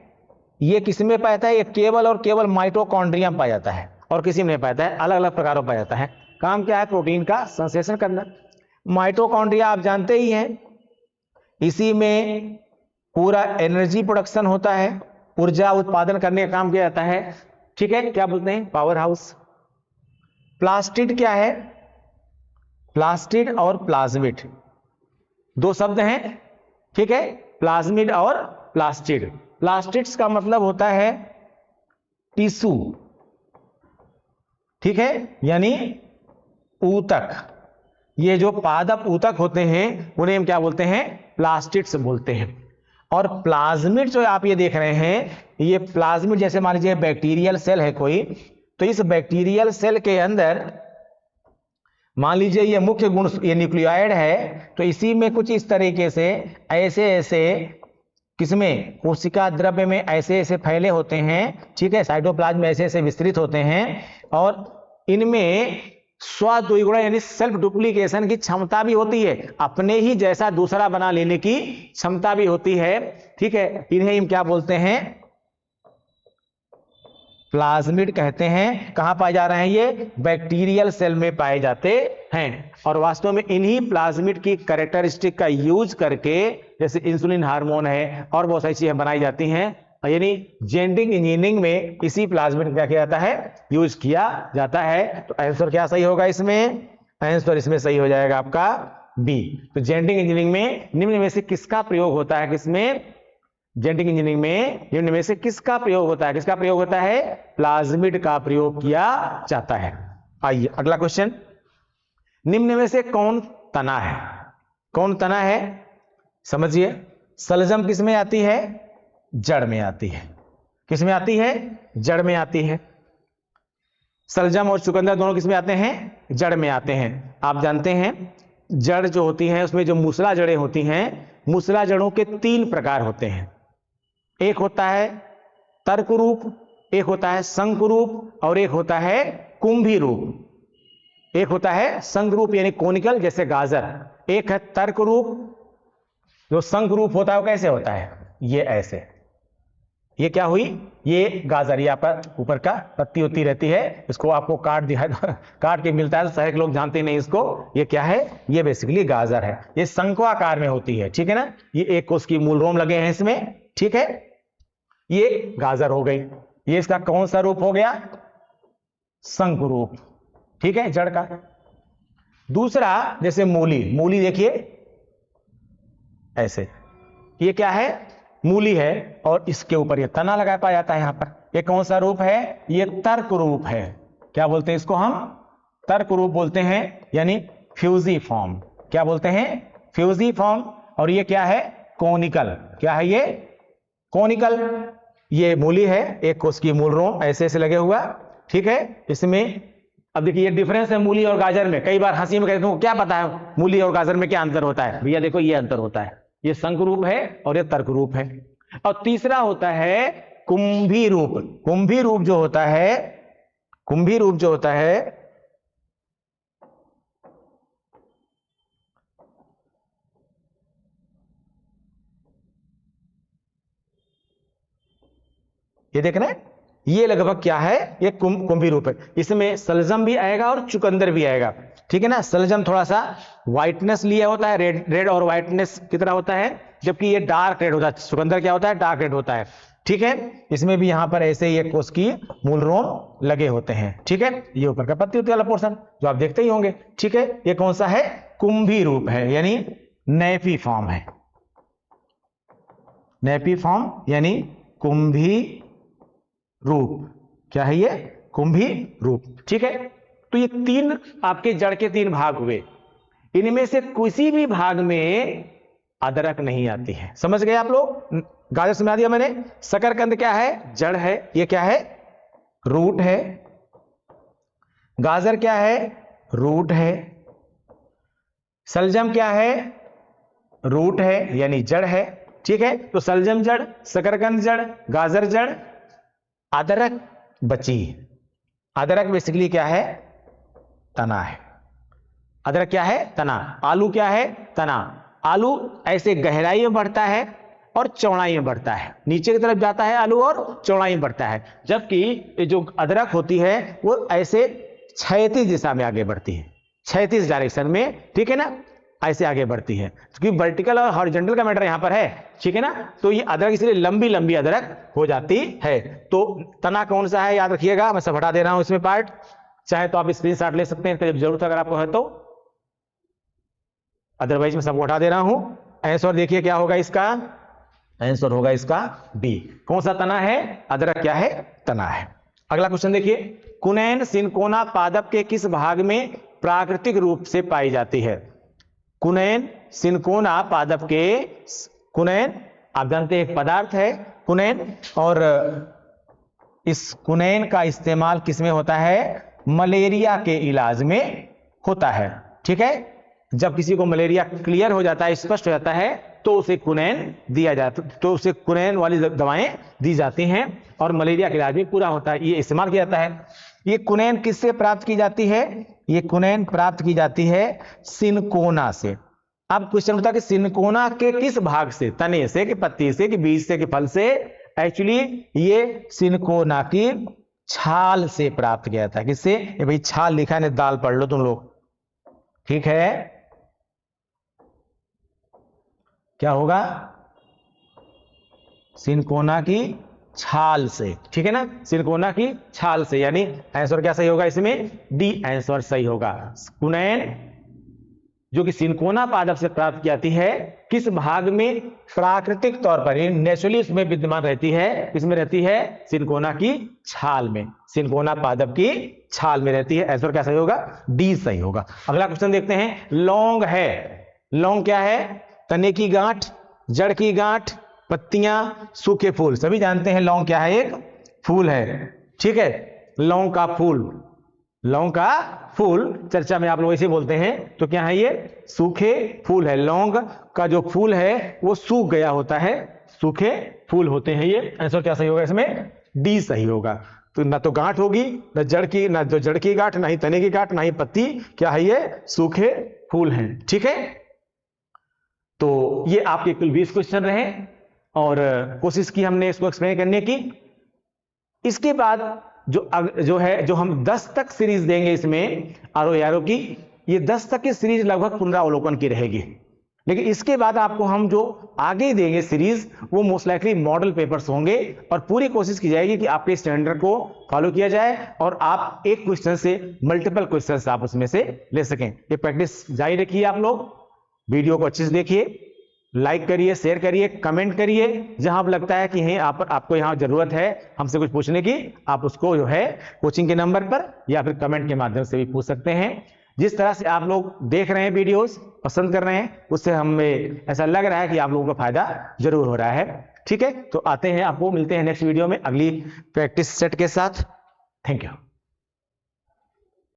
ये किसी में पाया जाता है? ये केवल और केवल माइटोकॉन्ड्रिया में पाया जाता है और किसी में नहीं पाया जाता है। अलग अलग प्रकारों में पाया जाता है। काम क्या है? प्रोटीन का संश्लेषण करना। माइटोकॉन्ड्रिया आप जानते ही हैं, इसी में पूरा एनर्जी प्रोडक्शन होता है, ऊर्जा उत्पादन करने का काम किया जाता है। ठीक है, क्या बोलते हैं? Power house. प्लास्टिड क्या है? प्लास्टिड और प्लाज्मिड दो शब्द हैं। ठीक है, प्लाज्मिड और प्लास्टिड। प्लास्टिड्स का मतलब होता है टिश्यू। ठीक है, यानी ऊतक। ये जो पादप ऊतक होते हैं उन्हें हम क्या बोलते हैं? प्लास्टिड्स बोलते हैं। और प्लाज्मिड जो आप ये देख रहे हैं, ये प्लाज्मिड जैसे मान लीजिए बैक्टीरियल सेल है कोई, तो इस बैक्टीरियल सेल के अंदर मान लीजिए ये मुख्य गुण ये न्यूक्लियोइड है, तो इसी में कुछ इस तरीके से ऐसे किसमें? कोशिका द्रव्य में ऐसे फैले होते हैं। ठीक है, साइटोप्लाज्म में ऐसे विस्तृत होते हैं और इनमें स्वद्विगुणन यानी सेल्फ डुप्लीकेशन की क्षमता भी होती है। अपने ही जैसा दूसरा बना लेने की क्षमता भी होती है। ठीक है, इन्हें हम क्या बोलते हैं? प्लाज्मिड कहते हैं। कहां पाए जा रहे हैं? ये बैक्टीरियल सेल में पाए जाते हैं। और वास्तव में इन्हीं प्लाज्मिड की कैरेक्टरिस्टिक का यूज करके जैसे इंसुलिन हार्मोन है और बहुत सारी चीजें बनाई जाती हैं। यानी जेनेटिक इंजीनियरिंग में इसी प्लाज्मिड क्या किया जाता है? यूज किया जाता है। तो आंसर क्या सही होगा इसमें? आंसर इसमें सही हो जाएगा आपका बी। तो जेनेटिक इंजीनियरिंग में निम्न में से किसका प्रयोग होता है? किसमें? जेनेटिक इंजीनियरिंग में निम्न में से किसका प्रयोग होता है? किसका प्रयोग होता है? प्लाज्मिड का प्रयोग किया जाता है। आइए अगला क्वेश्चन। निम्न में से कौन तना है? कौन तना है? समझिए। शलजम किस में आती है? जड़ में आती है। किस में आती है? जड़ में आती है। शलजम और चुकंदर दोनों किस में आते हैं? जड़ में आते हैं। आप जानते हैं जड़ जो होती है उसमें जो मूसला जड़ें होती हैं, मूसला जड़ों के 3 प्रकार होते हैं। एक होता है तर्क रूप, एक होता है शंकु रूप और एक होता है कुंभी रूप। एक होता है शंकु रूप यानी कोनिकल जैसे गाजर, एक है तर्क रूप। जो शंकु रूप होता है वो कैसे होता है, ये ऐसे, ये क्या हुई, ये गाजर, ये आपका ऊपर का पत्ती होती रहती है, इसको आपको काट दिया काट के मिलता है, तो शहर के लोग जानते नहीं इसको। ये क्या है, ये बेसिकली गाजर है, ये शंकु आकार में होती है, ठीक है ना। ये एक कोष की मूल रोम लगे हैं इसमें, ठीक है। ये गाजर हो गई, ये इसका कौन सा रूप हो गया, शंकु रूप, ठीक है, जड़ का। दूसरा जैसे मूली, मूली देखिए ऐसे, ये क्या है, मूली है और इसके ऊपर ये तना लगा पाया जाता है यहां पर। ये कौन सा रूप है, ये तर्क रूप है। क्या बोलते हैं इसको हम, तर्क रूप बोलते हैं, यानी फ्यूजी फॉर्म। क्या बोलते हैं, फ्यूजी फॉर्म। और ये क्या है, कोनिकल। क्या है ये, कोनिकल। ये मूली है, एक कोष की मूल रोम ऐसे ऐसे लगे हुआ, ठीक है। इसमें अब देखिए ये डिफरेंस है मूली और गाजर में। कई बार हंसी में कहते हैं क्या पता है मूली और गाजर में क्या अंतर होता है, भैया देखो ये अंतर होता है, ये शंकु रूप है और ये तर्क रूप है। और तीसरा होता है कुंभी रूप। कुंभी रूप जो होता है, कुंभी रूप जो होता है, ये देख रहे हैं, ये लगभग क्या है, ये कुंभी रूप है। इसमें सलजम भी आएगा और चुकंदर भी आएगा, ठीक है ना। सलजम थोड़ा सा व्हाइटनेस लिया होता है, रेड और व्हाइटनेस की तरह होता है, जबकि ये डार्क रेड होता है। चुकंदर क्या होता है, डार्क रेड होता है, ठीक है। इसमें भी यहां पर ऐसे ये कोष की मूल रोम लगे होते हैं, ठीक है। ये ऊपर का पत्ती होती वाला पोर्शन जो आप देखते ही होंगे, ठीक है। ये कौन सा है, कुंभी रूप है, यानी नेफी फॉर्म है। नेफी फॉर्म यानी कुंभी रूप। क्या है ये, कुंभी रूप, ठीक है। तो ये तीन आपके जड़ के तीन भाग हुए, इनमें से किसी भी भाग में अदरक नहीं आती है। समझ गए आप लोग, गाजर समझा दिया मैंने। शकरकंद क्या है, जड़ है, ये क्या है, रूट है। गाजर क्या है, रूट है। सलजम क्या है, रूट है यानी जड़ है, ठीक है। तो सलजम जड़, शकरकंद जड़, गाजर जड़, अदरक बची। अदरक बेसिकली क्या है, तना है। अदरक क्या है, तना। आलू क्या है, तना। आलू ऐसे गहराई में बढ़ता है और चौड़ाई में बढ़ता है, नीचे की तरफ जाता है आलू और चौड़ाई में बढ़ता है। जबकि जो अदरक होती है वो ऐसे क्षैतिज दिशा में आगे बढ़ती है, क्षैतिज डायरेक्शन में, ठीक है ना, ऐसे आगे बढ़ती है। क्योंकि वर्टिकल और हॉरिजॉन्टल का मैटर यहां पर है, ठीक है ना। तो ये अदरक इसलिए लंबी लंबी अदरक हो जाती है। तो तना कौन सा है याद रखिएगा, मैं सब हटा दे रहा हूं इसमें पार्ट, चाहे तो आप स्क्रीनशॉट ले सकते हैं जब जरूरत अगर आपको है तो, अदरवाइज मैं सबको हटा दे रहा हूं। आंसर देखिए क्या होगा इसका, आंसर होगा इसका बी। कौन सा तना है, अदरक क्या है, तना है। अगला क्वेश्चन देखिए, कुनैन सिनकोना पादप के किस भाग में प्राकृतिक रूप से पाई जाती है। कुनैन सिनकोना पादप के, कुनैन आप जानते हैं एक पदार्थ है कुनैन, और इस कुनैन का इस्तेमाल किस में होता है, मलेरिया के इलाज में होता है, ठीक है। जब किसी को मलेरिया क्लियर हो जाता है, स्पष्ट हो जाता है, तो उसे कुनैन दिया जाता, तो उसे कुनैन वाली दवाएं दी जाती हैं और मलेरिया के इलाज में पूरा होता है, ये इस्तेमाल किया जाता है। ये कुनैन किससे प्राप्त की जाती है, ये कुनैन प्राप्त की जाती है सिनकोना से। अब क्वेश्चन होता है कि सिनकोना के किस भाग से, तने से कि पत्ती से कि बीज से कि फल से। एक्चुअली ये सिनकोना की छाल से प्राप्त किया जाता है। किससे, ये भाई छाल लिखा है, दाल पढ़ लो तुम लोग, ठीक है। क्या होगा, सिनकोना की छाल से, ठीक है ना, सिनकोना की छाल से, यानी आंसर क्या सही होगा इसमें, डी आंसर सही होगा। कुनैन जो कि सिनकोना पादप से प्राप्त की जाती है, किस भाग में प्राकृतिक तौर पर नेचुरली उसमें विद्यमान रहती है, किसमें रहती है, सिनकोना की छाल में, सिनकोना पादप की छाल में रहती है। आंसर क्या सही होगा, डी सही होगा। अगला क्वेश्चन देखते हैं, लौंग है, लौंग क्या है, तने की गांठ, जड़ की गांठ, पत्तियां, सूखे फूल। सभी जानते हैं लौंग क्या है, एक फूल है, ठीक है। लौंग का फूल, लौंग का फूल चर्चा में आप लोग ऐसे बोलते हैं, तो क्या है ये, सूखे फूल है। लौंग का जो फूल है वो सूख गया होता है, सूखे फूल होते हैं ये। आंसर क्या सही होगा इसमें, डी सही होगा। तो ना तो गांठ होगी, ना जड़ की, ना तो जड़ की गांठ, ना ही तने की गांठ, ना ही पत्ती, क्या है ये सूखे फूल हैं। ठीक है, तो ये आपके कुल 20 क्वेश्चन रहे और कोशिश की हमने इसको एक्सप्लेन करने की। इसके बाद जो हम 10 तक सीरीज देंगे इसमें आरो यारो की, ये 10 तक की सीरीज लगभग पुनरावलोकन की रहेगी। लेकिन इसके बाद आपको हम जो आगे देंगे सीरीज, वो मोस्ट लाइकली मॉडल पेपर्स होंगे और पूरी कोशिश की जाएगी कि आपके स्टैंडर्ड को फॉलो किया जाए और आप एक क्वेश्चन से मल्टीपल क्वेश्चंस आप उसमें से ले सकें। ये प्रैक्टिस जारी रखिए। आप लोग वीडियो को अच्छे से देखिए, लाइक करिए, शेयर करिए, कमेंट करिए। जहां लगता है कि आपको यहां जरूरत है हमसे कुछ पूछने की, आप उसको जो है कोचिंग के नंबर पर या फिर कमेंट के माध्यम से भी पूछ सकते हैं। जिस तरह से आप लोग देख रहे हैं, वीडियोस पसंद कर रहे हैं, उससे हमें ऐसा लग रहा है कि आप लोगों को फायदा जरूर हो रहा है। ठीक है, तो आते हैं, आपको मिलते हैं नेक्स्ट वीडियो में अगली प्रैक्टिस सेट के साथ। Thank you.